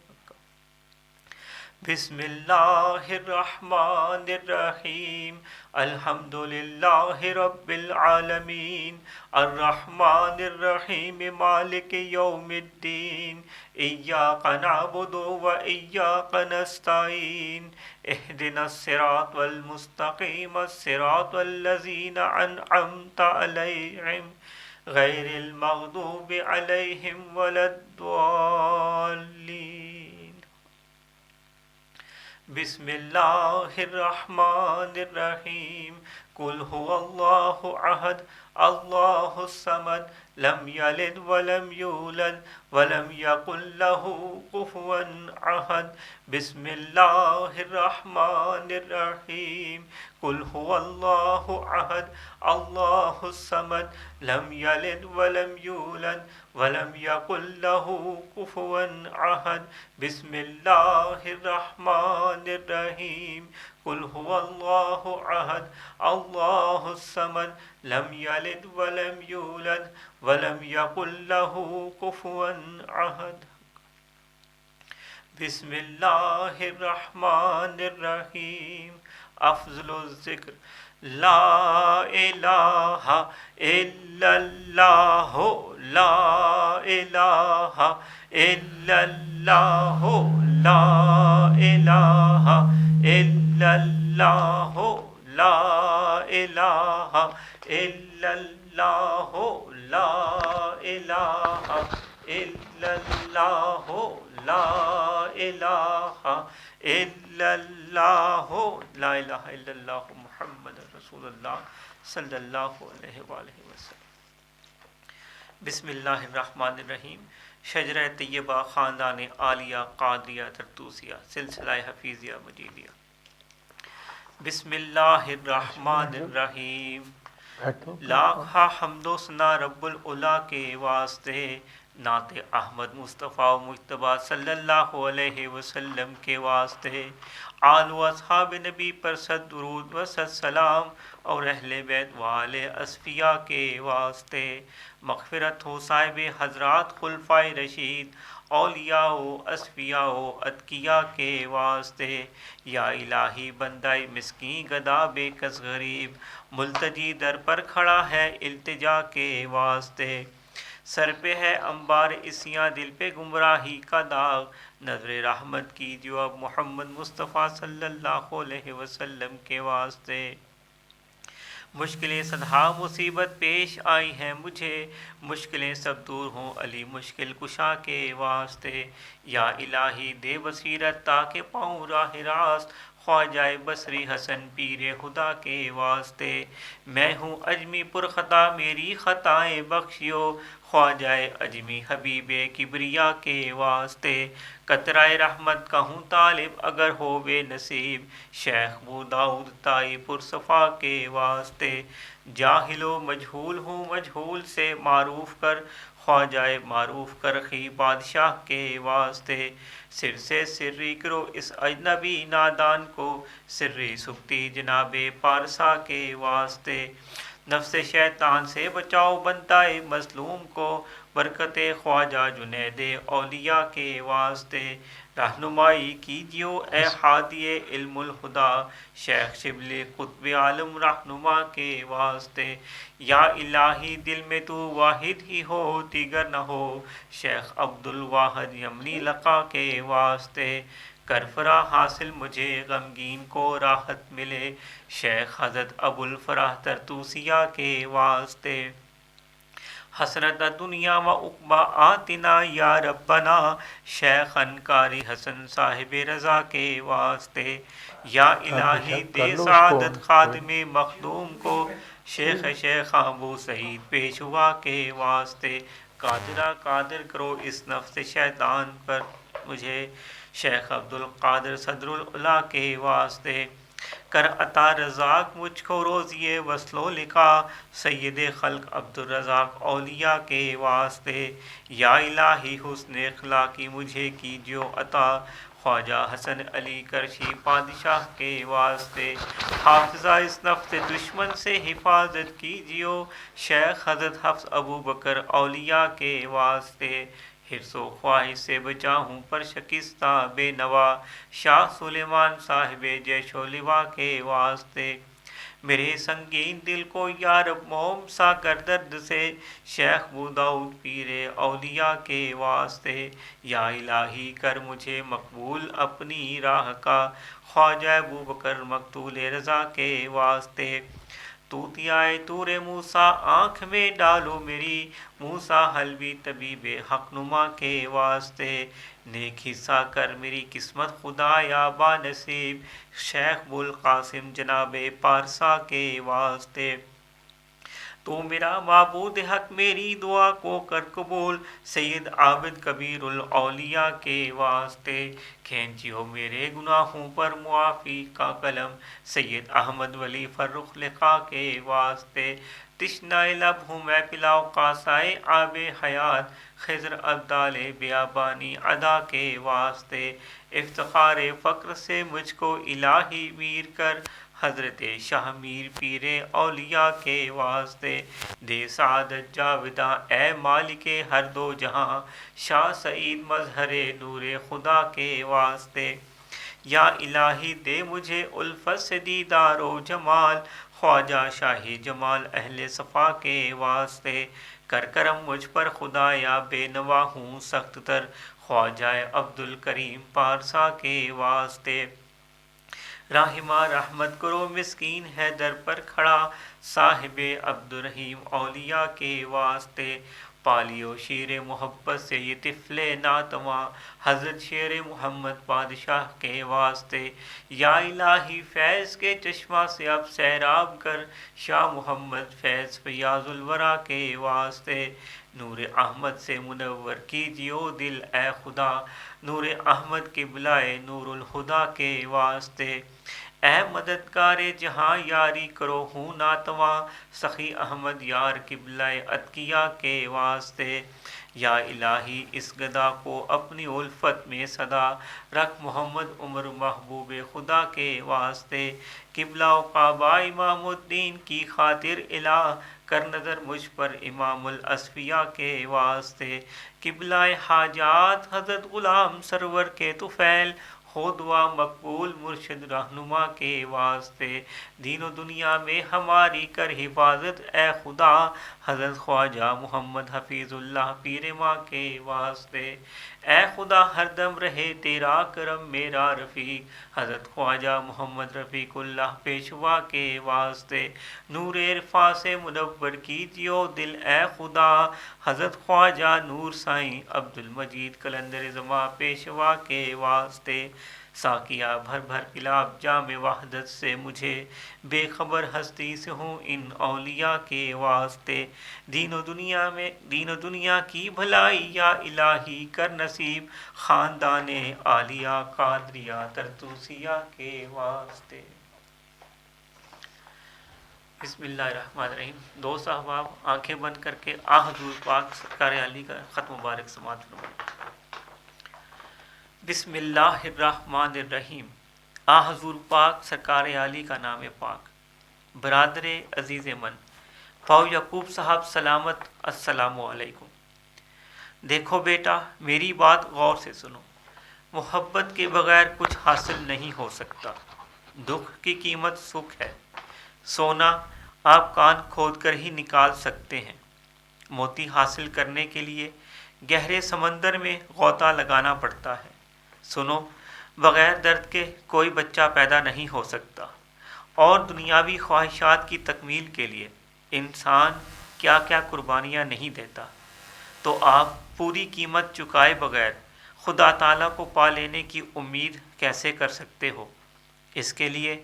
بسم اللہ الرحمن الرحیم الحمد للہ رب العالمین الرحمن الرحیم مالک یوم الدین ایاک نعبد و ایاک نستعین اہدنا الصراط المستقیم الصراط الذین انعمت علیہم غیر المغضوب علیہم ولا الضالین بسم اللہ الرحمن الرحیم قل هو اللہ احد اللہ الصمد لم یلد ولم یولد ولم یکن له کفوا احد بسم اللہ الرحمن الرحیم قل هو اللہ احد اللہ الصمد لم یلد ولم یولد ولم یکن له کفوا احد بسم اللہ الرحمن الرحیم قل هو اللہ احد اللہ الصمد لم یلد ولم یولد ولم یکن له کفوا احد بسم اللہ الرحمن الرحیم افضل الذکر لا الہ الا اللہ لا الہ الا اللہ لا الہ الا اللہ لا الہ الا اللہ لا الہ الا اللہ لا الہ الا اللہ لا الہ الا اللہ محمد رسول اللہ صلی اللہ علیہ وآلہ وسلم بسم اللہ الرحمن الرحیم شجرہ طیبہ خاندان عالیہ قادریہ ترتوسیہ سلسلہ حفیظیہ مجیدیہ بسم اللہ الرحمن الرحیم لاکھ حمد و ثنا رب العلا کے واسطے نعت احمد مصطفیٰ و مجتبیٰ صلی اللہ علیہ وسلم کے واسطے آل و اصحاب نبی پر صد درود و صد سلام اور اہل بیت والے اصفیاء کے واسطے مغفرت ہو صاحب حضرات خلفائے رشید اولیاء و اصفیاء و اتقیاء کے واسطے یا الہی بندہ مسکین گدا بے کس غریب ملتجی در پر کھڑا ہے التجا کے واسطے سر پہ ہے انبار اسیاں دل پہ گمراہی کا داغ نظر رحمت کیجیے اب محمد مصطفیٰ صلی اللہ علیہ وسلم کے واسطے مشکلیں صدہا مصیبت پیش آئی ہیں مجھے مشکلیں سب دور ہوں علی مشکل کشا کے واسطے یا الہی دے بصیرت تاکہ پاؤں راہ راست خواجہ بصری حسن پیر خدا کے واسطے میں ہوں اجمی پر خطا میری خطائیں بخشیو خواجہ اجمی حبیب کبریا کے واسطے قطرۂ رحمت کا ہوں طالب اگر ہو بے نصیب شیخ بو داؤد تائی پرصفا کے واسطے جاہل و مجہول ہوں مجہول سے معروف کر خواجہ معروف کرخی بادشاہ کے واسطے سر سے سری کرو اس اجنبی نادان کو سری سکتی جناب پارسا کے واسطے نفس شیطان سے بچاؤ بنتائے مظلوم کو برکت خواجہ جنید اولیاء کے واسطے رہنمائی کیجیو اے ہادی علم الہدا شیخ شبلی قطب عالم رہنما کے واسطے یا الہی دل میں تو واحد ہی ہو دیگر نہ ہو شیخ عبد الواحد یمنی لقا کے واسطے کرفرا حاصل مجھے غمگین کو راحت ملے شیخ حضرت ابو الفرح ترتوسیہ کے واسطے حسرت دنیا و عقبہ آتنا یا ربنا، شیخن قاری حسن صاحب رضا کے واسطے، یا الہی دے سعادت خادم مخدوم کو، شیخ ابو سعید پیشوا کے واسطے، قادرہ قادر کرو اس نفس شیطان پر مجھے، شیخ عبد القادر صدر العلا کے واسطے، کر عطا رزاق مجھ کو روزی وصل و لقا، سید خلق عبد الرزاق اولیاء کے واسطے، یا الہی حسن اخلاقی مجھے کیجو عطا، خواجہ حسن علی کرشی بادشاہ کے واسطے، حافظہ اس نفس دشمن سے حفاظت کیجیو، شیخ حضرت حفظ ابو بکر اولیاء کے واسطے، حرص و خواہش سے بچا ہوں پر شکستہ بے نوا، شاہ سلیمان صاحب جیش و لوا کے واسطے، میرے سنگین دل کو یا رب موم سا کر درد سے، شیخ بوداؤد پیر اولیاء کے واسطے، یا الہی کر مجھے مقبول اپنی راہ کا، خواجہ ابو بکر مقتول رضا کے واسطے، توتیائے طور موسیٰ آنکھ میں ڈالو میری، موسیٰ حلبی طبیب حق نما کے واسطے، نیک حصہ کر میری قسمت خدایا با نصیب، شیخ بوالقاسم جناب پارسا کے واسطے، تو میرا معبود حق میری دعا کو کر قبول، سید عابد کبیر الاولیاء کے واسطے، کھینچیو میرے گناہوں پر معافی کا قلم، سید احمد ولی فرخ لقا کے واسطے، تشنہ لب ہوں میں پلاؤ قاسائے آب حیات، خضر ابدال بیابانی ادا کے واسطے، افتخار فقر سے مجھ کو الہی میر کر، حضرت شاہ میر پیر اولیاء کے واسطے، دے سعادت جاوداں اے مالک ہر دو جہاں، شاہ سعید مظہر نور خدا کے واسطے، یا الہی دے مجھے الفت سے دیدار و جمال، خواجہ شاہی جمال اہل صفا کے واسطے، کر کرم مجھ پر خدایا بے نوا ہوں سخت تر، خواجہ عبد الکریم پارسا کے واسطے، راہمہ رحمت کرو مسکین ہے در پر کھڑا، صاحب عبد الرحیم اولیاء کے واسطے، پالیو شیر محبت سے یہ طفل ناتواں، حضرت شیر محمد بادشاہ کے واسطے، یا الہی فیض کے چشمہ سے اب سیراب کر، شاہ محمد فیض فیاض الورا کے واسطے، نور احمد سے منور کیجیو دل اے خدا، نور احمد قبلہ نور الہدا کے واسطے، اے مددگار جہاں یاری کرو ہوں ناتواں، سخی احمد یار قبلہ اتقیاء کے واسطے، یا الہی اس گدا کو اپنی الفت میں صدا رکھ، محمد عمر محبوب خدا کے واسطے، قبلہ و کعبہ امام الدین کی خاطر الہ، کر نظر مجھ پر امام الاصفیاء کے واسطے، قبلہ حاجات حضرت غلام سرور کے طفیل، ہو دعا مقبول مرشد رہنما کے واسطے، دین و دنیا میں ہماری کر حفاظت اے خدا، حضرت خواجہ محمد حفیظ اللہ پیر ماں کے واسطے، اے خدا ہر دم رہے تیرا کرم میرا رفیق، حضرت خواجہ محمد رفیق اللہ پیشوا کے واسطے، نور عرفاں سے منور کیجیو دل اے خدا، حضرت خواجہ نور سائیں عبد المجید قلندر زماں پیشوا کے واسطے، ساقیہ بھر بھر پلا جام وحدت سے مجھے، بے خبر ہستی سے ہوں ان اولیاء کے واسطے، دین و دنیا کی بھلائی یا الہی کر نصیب، خاندان عالیہ قادریہ ترتوسیہ کے واسطے۔ بسم اللہ الرحمن الرحیم۔ دوست احباب آنکھیں بند کر کے حضور پاک سرکار علی کا خط مبارک سماعت فرمائیں۔ بسم اللہ الرحمن الرحیم۔ حضور پاک سرکار علی کا نام پاک۔ برادر عزیز من، پاؤ یعقوب صاحب سلامت، السلام علیکم۔ دیکھو بیٹا، میری بات غور سے سنو، محبت کے بغیر کچھ حاصل نہیں ہو سکتا، دکھ کی قیمت سکھ ہے، سونا آپ کان کھود کر ہی نکال سکتے ہیں، موتی حاصل کرنے کے لیے گہرے سمندر میں غوطہ لگانا پڑتا ہے، سنو بغیر درد کے کوئی بچہ پیدا نہیں ہو سکتا، اور دنیاوی خواہشات کی تکمیل کے لیے انسان کیا کیا قربانیاں نہیں دیتا، تو آپ پوری قیمت چکائے بغیر خدا تعالیٰ کو پا لینے کی امید کیسے کر سکتے ہو؟ اس کے لیے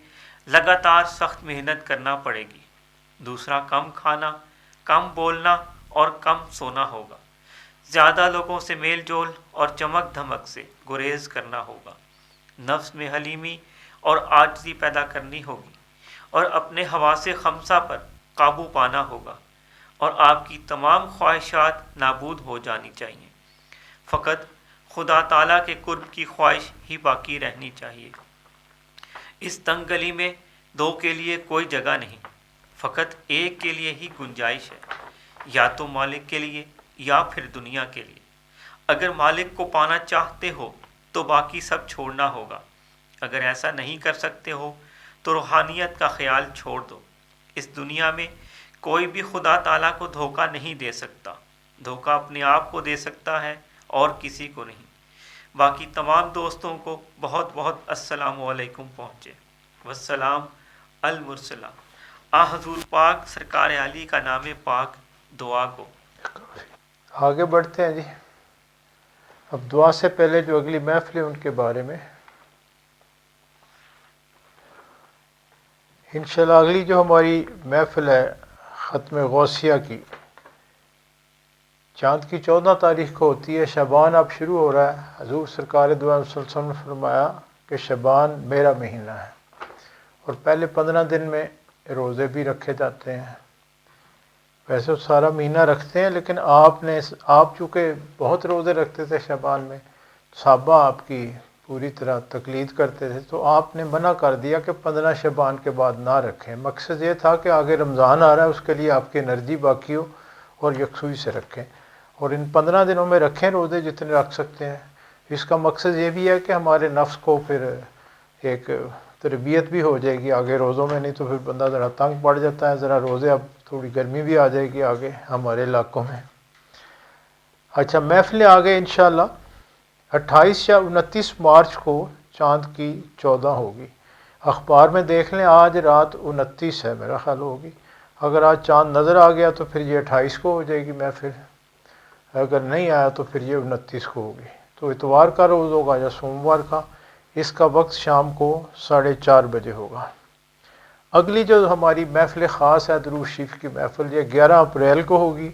لگاتار سخت محنت کرنا پڑے گی۔ دوسرا، کم کھانا، کم بولنا اور کم سونا ہوگا۔ زیادہ لوگوں سے میل جول اور چمک دھمک سے گریز کرنا ہوگا۔ نفس میں حلیمی اور عاجزی پیدا کرنی ہوگی اور اپنے حواس خمسہ پر قابو پانا ہوگا، اور آپ کی تمام خواہشات نابود ہو جانی چاہیے۔ فقط خدا تعالیٰ کے قرب کی خواہش ہی باقی رہنی چاہیے۔ اس تنگ گلی میں دو کے لیے کوئی جگہ نہیں، فقط ایک کے لیے ہی گنجائش ہے، یا تو مالک کے لیے یا پھر دنیا کے لیے۔ اگر مالک کو پانا چاہتے ہو تو باقی سب چھوڑنا ہوگا۔ اگر ایسا نہیں کر سکتے ہو تو روحانیت کا خیال چھوڑ دو۔ اس دنیا میں کوئی بھی خدا تعالیٰ کو دھوکہ نہیں دے سکتا۔ دھوکہ اپنے آپ کو دے سکتا ہے اور کسی کو نہیں۔ باقی تمام دوستوں کو بہت بہت السلام علیکم پہنچے۔ والسلام المرسلہ۔ حضور پاک سرکار علی کا نام پاک دعا کو۔ آگے بڑھتے ہیں جی۔ اب دعا سے پہلے جو اگلی محفل ہے ان کے بارے میں انشاءاللہ اگلی جو ہماری محفل ہے ختم غوثیہ کی، چاند کی 14 تاریخ کو ہوتی ہے۔ شعبان اب شروع ہو رہا ہے۔ حضور سرکار دو عالم صلی اللہ علیہ وسلم نے فرمایا کہ شعبان میرا مہینہ ہے، اور پہلے 15 دن میں روزے بھی رکھے جاتے ہیں۔ ویسے تو سارا مہینہ رکھتے ہیں، لیکن آپ چونکہ بہت روزے رکھتے تھے شعبان میں، صحابہ آپ کی پوری طرح تقلید کرتے تھے، تو آپ نے منع کر دیا کہ 15 شعبان کے بعد نہ رکھیں۔ مقصد یہ تھا کہ آگے رمضان آ رہا ہے، اس کے لیے آپ کی انرجی باقی ہو اور یکسوئی سے رکھیں، اور ان 15 دنوں میں رکھیں روزے جتنے رکھ سکتے ہیں۔ اس کا مقصد یہ بھی ہے کہ ہمارے نفس کو پھر ایک تربیت بھی ہو جائے گی آگے روزوں میں، نہیں تو پھر بندہ ذرا تنگ پڑ جاتا ہے۔ ذرا روزے، اب تھوڑی گرمی بھی آ جائے گی آگے ہمارے علاقوں میں۔ اچھا، محفلیں آگے انشاءاللہ 28 یا 29 مارچ کو چاند کی 14 ہوگی۔ اخبار میں دیکھ لیں، آج رات 29 ہے میرا خیال ہوگی۔ اگر آج چاند نظر آ گیا تو پھر یہ 28 کو ہو جائے گی محفل، اگر نہیں آیا تو پھر یہ 29 کو ہوگی۔ تو اتوار کا روز ہوگا یا سوموار کا۔ اس کا وقت شام کو 4:30 بجے ہوگا۔ اگلی جو ہماری محفل خاص ہے درود شریف کی محفل، یہ 11 اپریل کو ہوگی،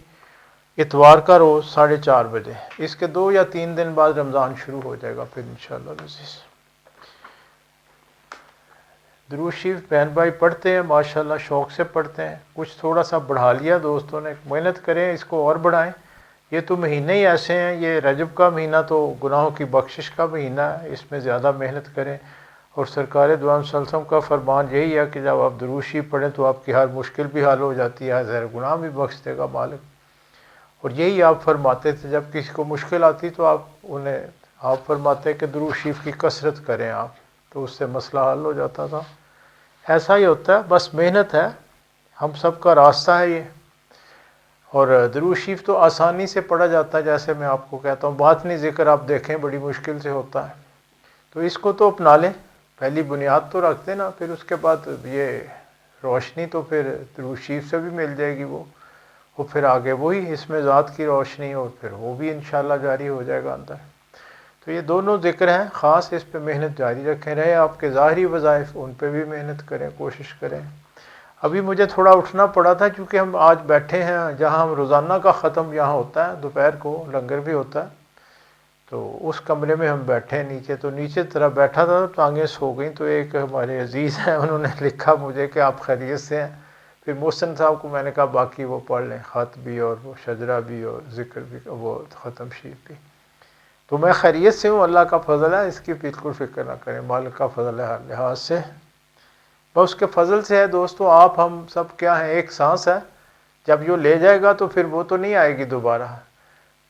اتوار کا روز 4:30 بجے۔ اس کے 2 یا 3 دن بعد رمضان شروع ہو جائے گا پھر انشاءاللہ العزیز۔ درود شریف بہن بھائی پڑھتے ہیں ماشاءاللہ، شوق سے پڑھتے ہیں۔ کچھ تھوڑا سا بڑھا لیا دوستوں نے، محنت کریں، اس کو اور بڑھائیں۔ یہ تو مہینے ہی ایسے ہیں، یہ رجب کا مہینہ تو گناہوں کی بخشش کا مہینہ ہے، اس میں زیادہ محنت کریں۔ اور سرکار دو عالم صلی اللہ علیہ وسلم کا فرمان یہی ہے کہ جب آپ درود شریف پڑھیں تو آپ کی ہر مشکل بھی حل ہو جاتی ہے، ہر گناہ بھی بخش دے گا مالک۔ اور یہی آپ فرماتے تھے، جب کسی کو مشکل آتی تو آپ فرماتے کہ درود شریف کی کثرت کریں آپ، تو اس سے مسئلہ حل ہو جاتا تھا۔ ایسا ہی ہوتا ہے، بس محنت ہے، ہم سب کا راستہ ہے یہ۔ اور درود شریف تو آسانی سے پڑھا جاتا ہے، جیسے میں آپ کو کہتا ہوں، باطنی ذکر آپ دیکھیں بڑی مشکل سے ہوتا ہے، تو اس کو تو اپنا لیں، پہلی بنیاد تو رکھ دیں نا، پھر اس کے بعد یہ روشنی تو پھر درود شریف سے بھی مل جائے گی، وہ پھر آگے وہی اس میں ذات کی روشنی، اور پھر وہ بھی انشاءاللہ جاری ہو جائے گا اندر۔ تو یہ دونوں ذکر ہیں خاص، اس پہ محنت جاری رکھیں، رہے آپ کے ظاہری وظائف ان پہ بھی محنت کریں، کوشش کریں۔ ابھی مجھے تھوڑا اٹھنا پڑا تھا کیونکہ ہم آج بیٹھے ہیں جہاں ہم روزانہ کا ختم یہاں ہوتا ہے، دوپہر کو لنگر بھی ہوتا ہے، تو اس کمرے میں ہم بیٹھے ہیں نیچے، تو نیچے طرح بیٹھا تھا، ٹانگیں سو گئیں، تو ایک ہمارے عزیز ہیں انہوں نے لکھا مجھے کہ آپ خیریت سے ہیں۔ پھر محسن صاحب کو میں نے کہا باقی وہ پڑھ لیں، خط بھی اور وہ شجرہ بھی اور ذکر بھی، وہ ختم شریف بھی۔ تو میں خیریت سے ہوں، اللہ کا فضل ہے، اس کی بالکل فکر نہ کریں، مالک کا فضل ہے ہر لحاظ سے، بس اس کے فضل سے ہے۔ دوستو آپ ہم سب کیا ہیں، ایک سانس ہے، جب یہ لے جائے گا تو پھر وہ تو نہیں آئے گی دوبارہ۔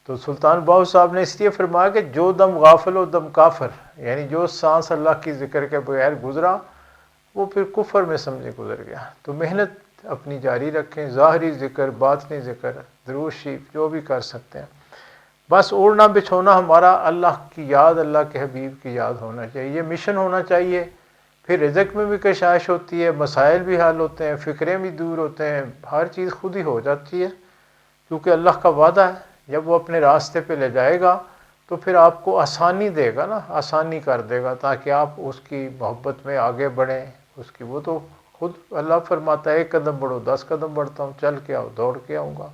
تو سلطان باہو صاحب نے اس لیے فرمایا کہ جو دم غافل و دم کافر، یعنی جو سانس اللہ کی ذکر کے بغیر گزرا وہ پھر کفر میں سمجھے گزر گیا۔ تو محنت اپنی جاری رکھیں، ظاہری ذکر، باطنی ذکر، درود شریف جو بھی کر سکتے ہیں، بس اوڑھنا بچھونا ہمارا اللہ کی یاد، اللہ کے حبیب کی یاد ہونا چاہیے، یہ مشن ہونا چاہیے۔ پھر رزق میں بھی کشائش ہوتی ہے، مسائل بھی حل ہوتے ہیں، فکریں بھی دور ہوتے ہیں، ہر چیز خود ہی ہو جاتی ہے، کیونکہ اللہ کا وعدہ ہے جب وہ اپنے راستے پہ لے جائے گا تو پھر آپ کو آسانی دے گا نا، آسانی کر دے گا تاکہ آپ اس کی محبت میں آگے بڑھیں۔ اس کی وہ تو خود اللہ فرماتا ہے 1 قدم بڑھو 10 قدم بڑھتا ہوں، چل کے آؤ دوڑ کے آؤں گا۔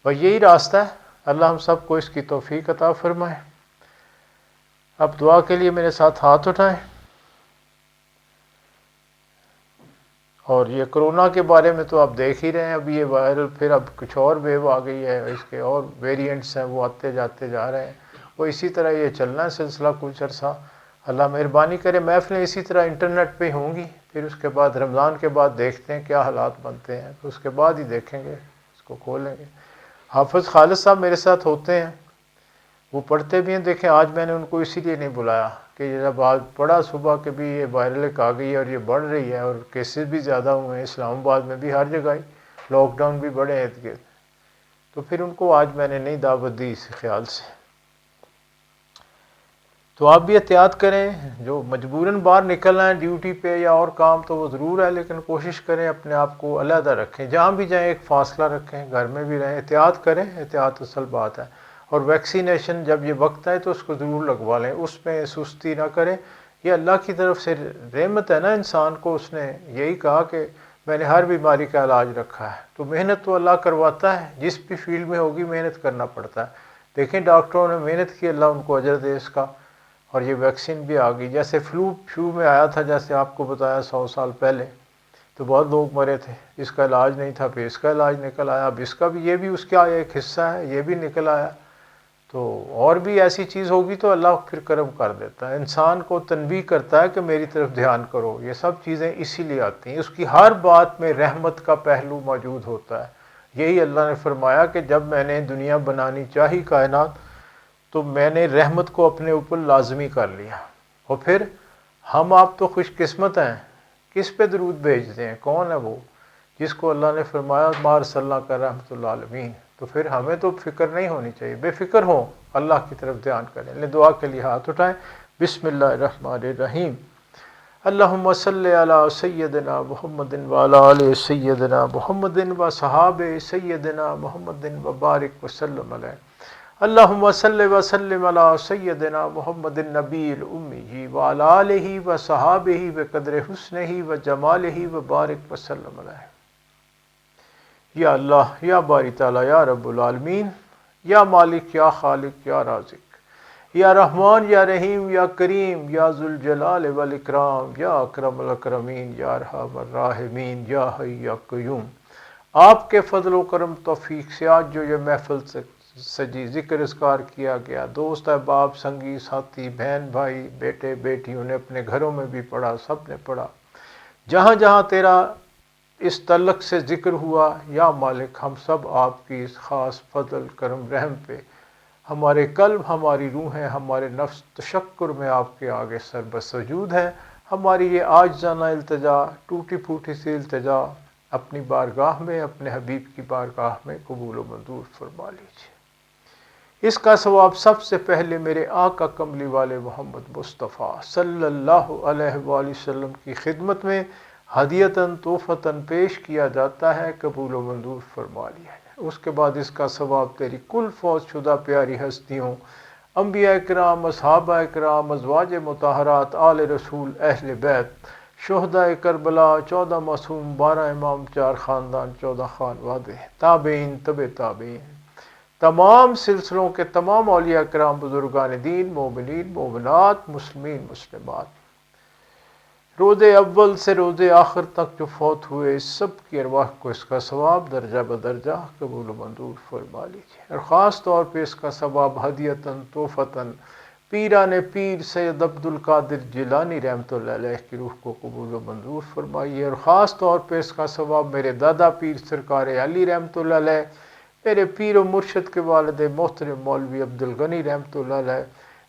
اور یہی راستہ ہے، اللہ ہم سب کو اس کی توفیق عطا فرمائے۔ اب دعا کے لیے میرے ساتھ ہاتھ اٹھائیں۔ اور یہ کرونا کے بارے میں تو آپ دیکھ ہی رہے ہیں، اب یہ وائرل پھر اب کچھ اور ویو آ گئی ہے، اس کے اور ویریئنٹس ہیں، وہ آتے جاتے جا رہے ہیں، وہ اسی طرح یہ چلنا ہے سلسلہ کچھ عرصہ۔ اللہ مہربانی کرے محفلیں اسی طرح انٹرنیٹ پہ ہوں گی، پھر اس کے بعد رمضان کے بعد دیکھتے ہیں کیا حالات بنتے ہیں، پھر اس کے بعد ہی دیکھیں گے، اس کو کھولیں گے۔ حافظ خالد صاحب میرے ساتھ ہوتے ہیں، وہ پڑھتے بھی ہیں۔ دیکھیں آج میں نے ان کو اسی لیے نہیں بلایا کہ جب آج پڑھا صبح کہ بھی یہ وائرل آ گئی ہے اور یہ بڑھ رہی ہے اور کیسز بھی زیادہ ہوئے ہیں، اسلام آباد میں بھی ہر جگہ ہی لاک ڈاؤن بھی بڑے ہیں، تو پھر ان کو آج میں نے نہیں دعوت دی اس خیال سے۔ تو آپ بھی احتیاط کریں، جو مجبوراً باہر نکل آئیں ڈیوٹی پہ یا اور کام تو وہ ضرور ہے، لیکن کوشش کریں اپنے آپ کو علیحدہ رکھیں، جہاں بھی جائیں ایک فاصلہ رکھیں، گھر میں بھی رہیں، احتیاط کریں، احتیاط اصل بات ہے۔ اور ویکسینیشن جب یہ وقت آئے تو اس کو ضرور لگوا لیں، اس میں سستی نہ کریں، یہ اللہ کی طرف سے رحمت ہے نا انسان کو، اس نے یہی کہا کہ میں نے ہر بیماری کا علاج رکھا ہے، تو محنت تو اللہ کرواتا ہے، جس بھی فیلڈ میں ہوگی محنت کرنا پڑتا ہے۔ دیکھیں ڈاکٹروں نے محنت کی، اللہ ان کو اجر دے اس کا۔ اور یہ ویکسین بھی آ گئی، جیسے فلو شروع میں آیا تھا، جیسے آپ کو بتایا 100 سال پہلے تو بہت لوگ مرے تھے، اس کا علاج نہیں تھا، پھر اس کا علاج نکل آیا، اب اس کا بھی، یہ بھی اس کا ایک حصہ ہے، یہ بھی نکل آیا۔ تو اور بھی ایسی چیز ہوگی تو اللہ پھر کرم کر دیتا ہے، انسان کو تنبیہ کرتا ہے کہ میری طرف دھیان کرو، یہ سب چیزیں اسی لیے آتی ہیں، اس کی ہر بات میں رحمت کا پہلو موجود ہوتا ہے۔ یہی اللہ نے فرمایا کہ جب میں نے دنیا بنانی چاہی کائنات تو میں نے رحمت کو اپنے اوپر لازمی کر لیا۔ اور پھر ہم آپ تو خوش قسمت ہیں، کس پہ درود بھیجتے ہیں؟ کون ہے وہ جس کو اللہ نے فرمایا مار صلی اللہ کا رحمت اللہ عالمین؟ تو پھر ہمیں تو فکر نہیں ہونی چاہیے، بے فکر ہوں، اللہ کی طرف دھیان کریں۔ لیں دعا کے لیے ہاتھ اٹھائیں۔ بسم اللہ الرحمن الرحیم۔ اللہم صلی علی سیدنا محمد وعلی آل سیدنا محمد و صحابہ سیدنا محمد وبارک وسلم علیہ۔ اللہم صلی وسلم علی سیدنا محمد النبی الامی وعلی آلہ و صحابہ بقدر حسنہ و جمالہ وبارک وسلم علیہ۔ یا اللہ، یا باری تعالیٰ، یا رب العالمین، یا مالک، یا خالق، یا رازق، یا رحمان، یا رحیم، یا کریم، یا ذوالجلال والاکرام، یا اکرم الاکرمین، یا ارحم الراحمین، یا حی یا قیوم۔ آپ کے فضل و کرم توفیق سے آج جو یہ محفل سجی، ذکر اذکار کیا گیا، دوست احباب، سنگی ساتھی، بہن بھائی، بیٹے بیٹیوں نے اپنے گھروں میں بھی پڑھا، سب نے پڑھا، جہاں جہاں تیرا اس تعلق سے ذکر ہوا، یا مالک ہم سب آپ کی اس خاص فضل کرم رحم پہ، ہمارے قلب، ہماری روحیں، ہمارے نفس تشکر میں آپ کے آگے سر بسجود ہیں۔ ہماری یہ عاجزانہ التجا، ٹوٹی پھوٹی سی التجا اپنی بارگاہ میں، اپنے حبیب کی بارگاہ میں قبول و منظور فرما لیجیے۔ اس کا ثواب سب سے پہلے میرے آقا کملی والے محمد مصطفیٰ صلی اللہ علیہ وآلہ وسلم کی خدمت میں ہدیتاً تحفتاً پیش کیا جاتا ہے، قبول و منظور فرما لیا جائے۔ اس کے بعد اس کا ثواب تیری کل فوت شدہ پیاری ہستیوں، انبیاء کرام، اصحابہ کرام، ازواج مطہرات، آل رسول، اہل بیت، شہداء کربلا، 14 معصوم، 12 امام، 4 خاندان، 14 خانوادے، تابعین، تبع تابعین، تمام سلسلوں کے تمام اولیاء کرام، بزرگان دین، مومنین، مومنات، مسلمین، مسلمات، روز اول سے روز آخر تک جو فوت ہوئے، اس سب کی ارواح کو اس کا ثواب درجہ بدرجہ قبول و منظور فرما لیجیے۔ اور خاص طور پہ اس کا ثواب ہدیتاً تحفتاً پیران پیر سید عبد القادر جیلانی رحمۃ اللہ علیہ کی روح کو قبول و منظور فرمائیے۔ اور خاص طور پہ اس کا ثواب میرے دادا پیر سرکار علی رحمۃ اللہ علیہ، میرے پیر و مرشد کے والد محترم مولوی عبد الغنی رحمۃ اللہ علیہ،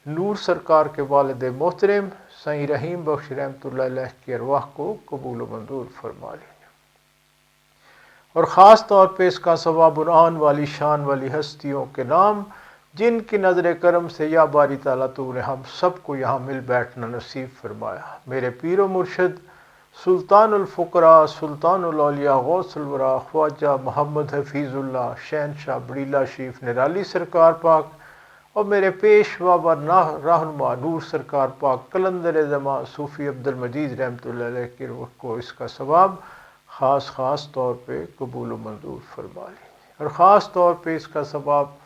نور سرکار کے والد محترم سائیں رحیم بخش رحمۃ اللہ علیہ کی ارواح کو قبول و منظور فرما لیجیے۔ اور خاص طور پہ اس کا ثواب قرآن والی شان والی ہستیوں کے نام جن کی نظر کرم سے یا باری تعالیٰ تو نے ہم سب کو یہاں مل بیٹھنا نصیب فرمایا۔ میرے پیر و مرشد سلطان الفقراء سلطان الاولیاء غوث الورا خواجہ محمد حفیظ اللہ شہنشاہ بڑیلہ شریف نرالی سرکار پاک اور میرے پیشوا و رہنما نور سرکار پاک قلندر زماں صوفی عبد المجید رحمۃ اللہ علیہ کے روح کو اس کا ثواب خاص طور پہ قبول و منظور فرما لیں، اور خاص طور پہ اس کا ثواب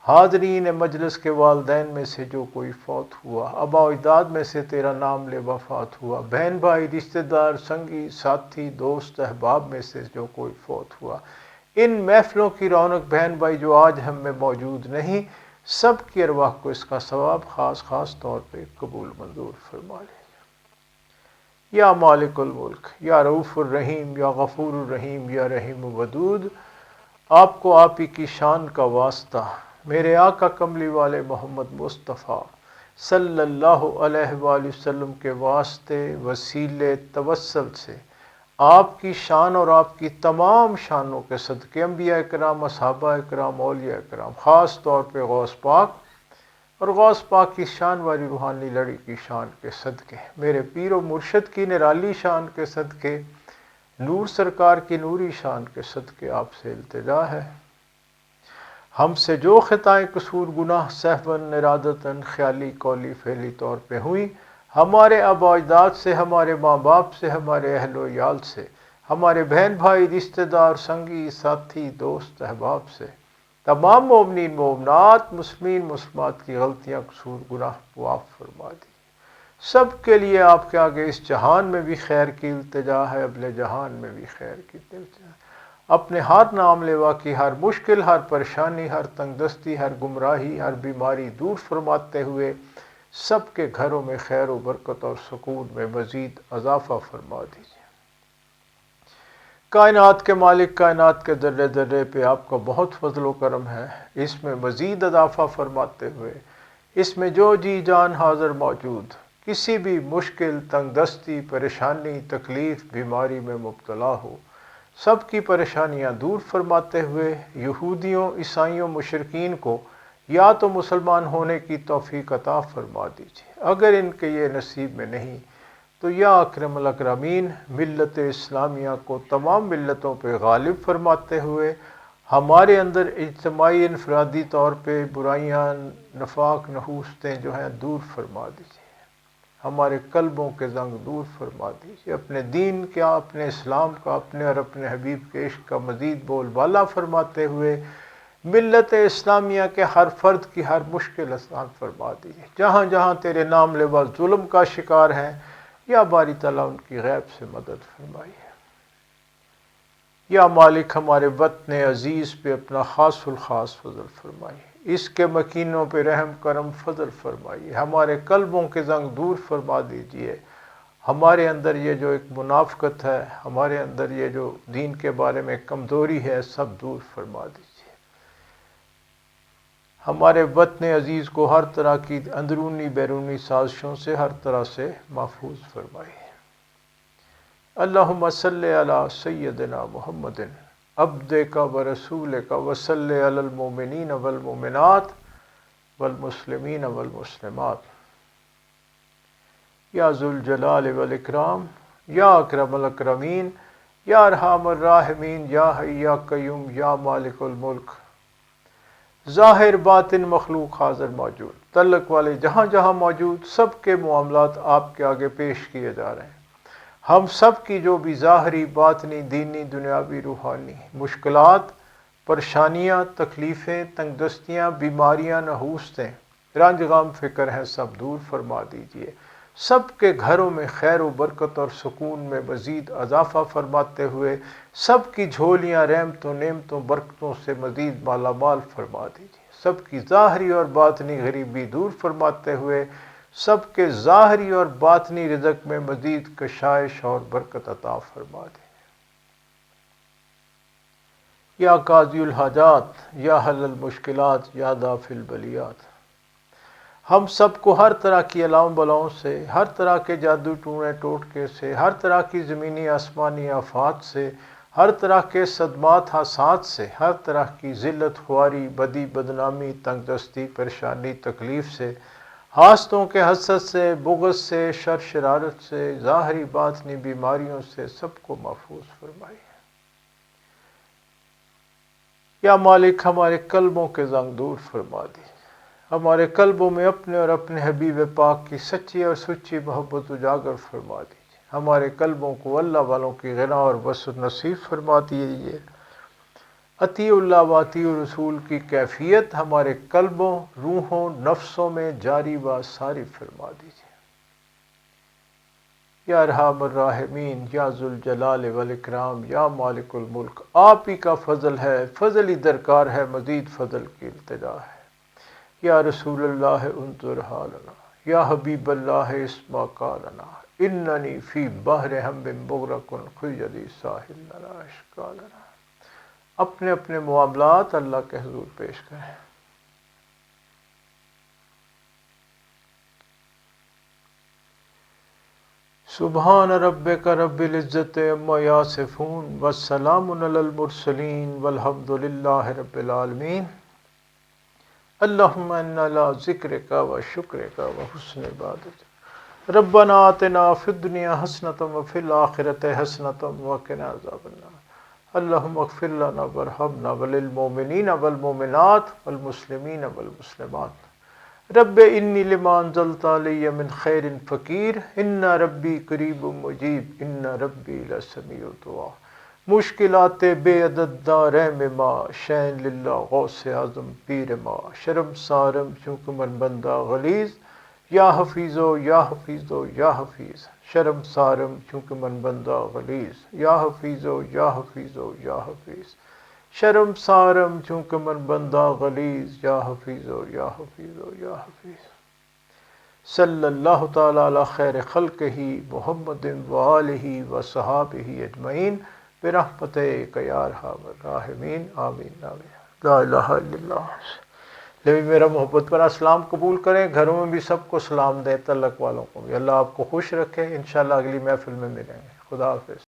حاضرین مجلس کے والدین میں سے جو کوئی فوت ہوا، آباء و اجداد میں سے تیرا نام لے وفات ہوا، بہن بھائی رشتہ دار سنگی ساتھی دوست احباب میں سے جو کوئی فوت ہوا، ان محفلوں کی رونق بہن بھائی جو آج ہم میں موجود نہیں، سب کی ارواح کو اس کا ثواب خاص طور پہ قبول منظور فرما لے۔ یا مالک الملک، یا رؤوف الرحیم، یا غفور الرحیم، یا رحیم ودود، آپ کو آپ ہی کی شان کا واسطہ میرے آقا کملی والے محمد مصطفیٰ صلی اللہ علیہ وآلہ وسلم کے واسطے وسیلے توسل سے آپ کی شان اور آپ کی تمام شانوں کے صدقے، انبیاء کرام، اصحابہ کرام، اولیاء کرام، خاص طور پہ غوث پاک اور غوث پاک کی شان والی روحانی لڑی کی شان کے صدقے، میرے پیر و مرشد کی نرالی شان کے صدقے، نور سرکار کی نوری شان کے صدقے آپ سے التجا ہے، ہم سے جو خطائیں قصور گناہ سہواً ارادتاً خیالی قولی فعلی طور پہ ہوئی، ہمارے آباء و اجداد سے، ہمارے ماں باپ سے، ہمارے اہل و عیال سے، ہمارے بہن بھائی رشتہ دار سنگی ساتھی دوست احباب سے، تمام مومنین مومنات مسلمین مسلمات کی غلطیاں قصور گناہ معاف فرما دی، سب کے لیے آپ کے آگے اس جہان میں بھی خیر کی التجا ہے، اگلے جہان میں بھی خیر کی التجا ہے، اپنے ہر نام لیوا کی ہر مشکل، ہر پریشانی، ہر تنگ دستی، ہر گمراہی، ہر بیماری دور فرماتے ہوئے سب کے گھروں میں خیر و برکت اور سکون میں مزید اضافہ فرما دیجیے۔ کائنات کے مالک، کائنات کے ذرے ذرے پہ آپ کا بہت فضل و کرم ہے، اس میں مزید اضافہ فرماتے ہوئے اس میں جو جی جان حاضر موجود کسی بھی مشکل، تنگ دستی، پریشانی، تکلیف، بیماری میں مبتلا ہو، سب کی پریشانیاں دور فرماتے ہوئے یہودیوں، عیسائیوں، مشرکین کو یا تو مسلمان ہونے کی توفیق عطا فرما دیجیے، اگر ان کے یہ نصیب میں نہیں تو یا اکرم الاکرمین ملت اسلامیہ کو تمام ملتوں پہ غالب فرماتے ہوئے ہمارے اندر اجتماعی انفرادی طور پہ برائیاں، نفاق، نحوستیں جو ہیں دور فرما دیجیے، ہمارے قلبوں کے زنگ دور فرما دیجیے، اپنے دین کا، اپنے اسلام کا، اپنے اور اپنے حبیب کے عشق کا مزید بول بالا فرماتے ہوئے ملت اسلامیہ کے ہر فرد کی ہر مشکل آسان فرما دیجیے، جہاں جہاں تیرے نام لیوا ظلم کا شکار ہیں یا باری تعالیٰ ان کی غیب سے مدد فرمائیے۔ یا مالک ہمارے وطن عزیز پہ اپنا خاص الخاص فضل فرمائیے، اس کے مکینوں پہ رحم کرم فضل فرمائیے، ہمارے قلبوں کے زنگ دور فرما دیجیے، ہمارے اندر یہ جو ایک منافقت ہے، ہمارے اندر یہ جو دین کے بارے میں کمزوری ہے، سب دور فرما دیجیے، ہمارے وطن عزیز کو ہر طرح کی اندرونی بیرونی سازشوں سے ہر طرح سے محفوظ فرمائیے۔ اللہم صلی علی سیدنا محمد عبدک و رسولک وصلی علی المؤمنین والمؤمنات والمسلمین والمسلمات یا ذوالجلال والاکرام، یا اکرم الاکرمین، یا ارحم الراحمین، یا حی یا قیوم، یا مالک الملک، ظاہر باطن مخلوق حاضر موجود، تعلق والے جہاں جہاں موجود، سب کے معاملات آپ کے آگے پیش کیے جا رہے ہیں، ہم سب کی جو بھی ظاہری، باطنی، دینی، دنیاوی، روحانی مشکلات، پریشانیاں، تکلیفیں، تنگ دستیاں، بیماریاں، نحوستیں، رنج غم فکر ہیں، سب دور فرما دیجیے، سب کے گھروں میں خیر و برکت اور سکون میں مزید اضافہ فرماتے ہوئے سب کی جھولیاں رحمتوں، نعمتوں، برکتوں سے مزید مالا مال فرما دیجیے، سب کی ظاہری اور باطنی غریبی دور فرماتے ہوئے سب کے ظاہری اور باطنی رزق میں مزید کشائش اور برکت عطا فرما دیں۔ یا قاضی الحاجات، یا حل المشکلات، یا دافع البلیات، ہم سب کو ہر طرح کی الاؤں بلاؤں سے، ہر طرح کے جادو ٹونے ٹوٹکے سے، ہر طرح کی زمینی آسمانی آفات سے، ہر طرح کے صدمات حادثات سے، ہر طرح کی ذلت خواری، بدی بدنامی، تنگ دستی، پریشانی، تکلیف سے، حاسدوں کے حسد سے، بغض سے، شر شرارت سے، ظاہری باطنی بیماریوں سے سب کو محفوظ فرمائیے۔ یا مالک ہمارے قلبوں کے زنگ دور فرما دیجیے، ہمارے قلبوں میں اپنے اور اپنے حبیب پاک کی سچی اور سچی محبت اجاگر فرما دیجیے، ہمارے قلبوں کو اللہ والوں کی غنا اور وسعت نصیب فرما دیجیے۔ اطیع اللہ و اطیع رسول کی کیفیت ہمارے قلبوں، روحوں، نفسوں میں جاری و ساری فرما دیجیے۔ یا ارحم الراحمین، یا ذوالجلال والاکرام، یا مالک الملک، آپ ہی کا فضل ہے، فضل ہی درکار ہے، مزید فضل کی التجا ہے۔ یا رسول اللہ انظر حالنا، یا حبیب اللہ اسمع قالنا، اننی فی بحر ہم مغرق خذ یدی ساحل لنا اشکالنا۔ اپنے اپنے معاملات اللہ کے حضور پیش کریں۔ سبحان ربک رب العزت عما یصفون والسلام علی المرسلین والحمد للہ رب العالمین۔ اللہم انا علی ذکرک و شکرک و حسن عبادتک۔ ربنا آتنا فی الدنیا حسنۃ وفی الآخرۃ حسنۃ وقنا عذاب النار۔ اللہم اغفر لنا وارحمنا وللمؤمنین والمؤمنات والمسلمین والمسلمات۔ رب انی لما انزلت علی من خیر فقیر، ان ربی قریب مجیب، ان ربی لسمیع الدعا۔ مشکلات بے عدد دارین میں ما، شین للہ غوث اعظم پیر ما، شرم سارم چونکہ من بندہ غلیظ، یا حفیظو یا حفیظو یا حفیظ، شرم سارم چونکہ من بندہ غلیظ، یا حفیظو یا حفیظو یا حفیظ، شرم سارم چونکہ من بندہ غلیظ، یا حفیظو یا حفیظو یا حفیظ۔ صلی اللہ تعالی علی خیر خلقہ محمد وآلہ وصحابہ اجمعین برحمتک یا ارحم الراحمین، آمین آمین۔ لا الہ الا اللہ۔ نبی میرا محبت پر اسلام قبول کریں، گھروں میں بھی سب کو سلام دیں، تعلق والوں کو بھی۔ اللہ آپ کو خوش رکھے، انشاءاللہ اگلی محفل میں ملیں گے۔ خدا حافظ۔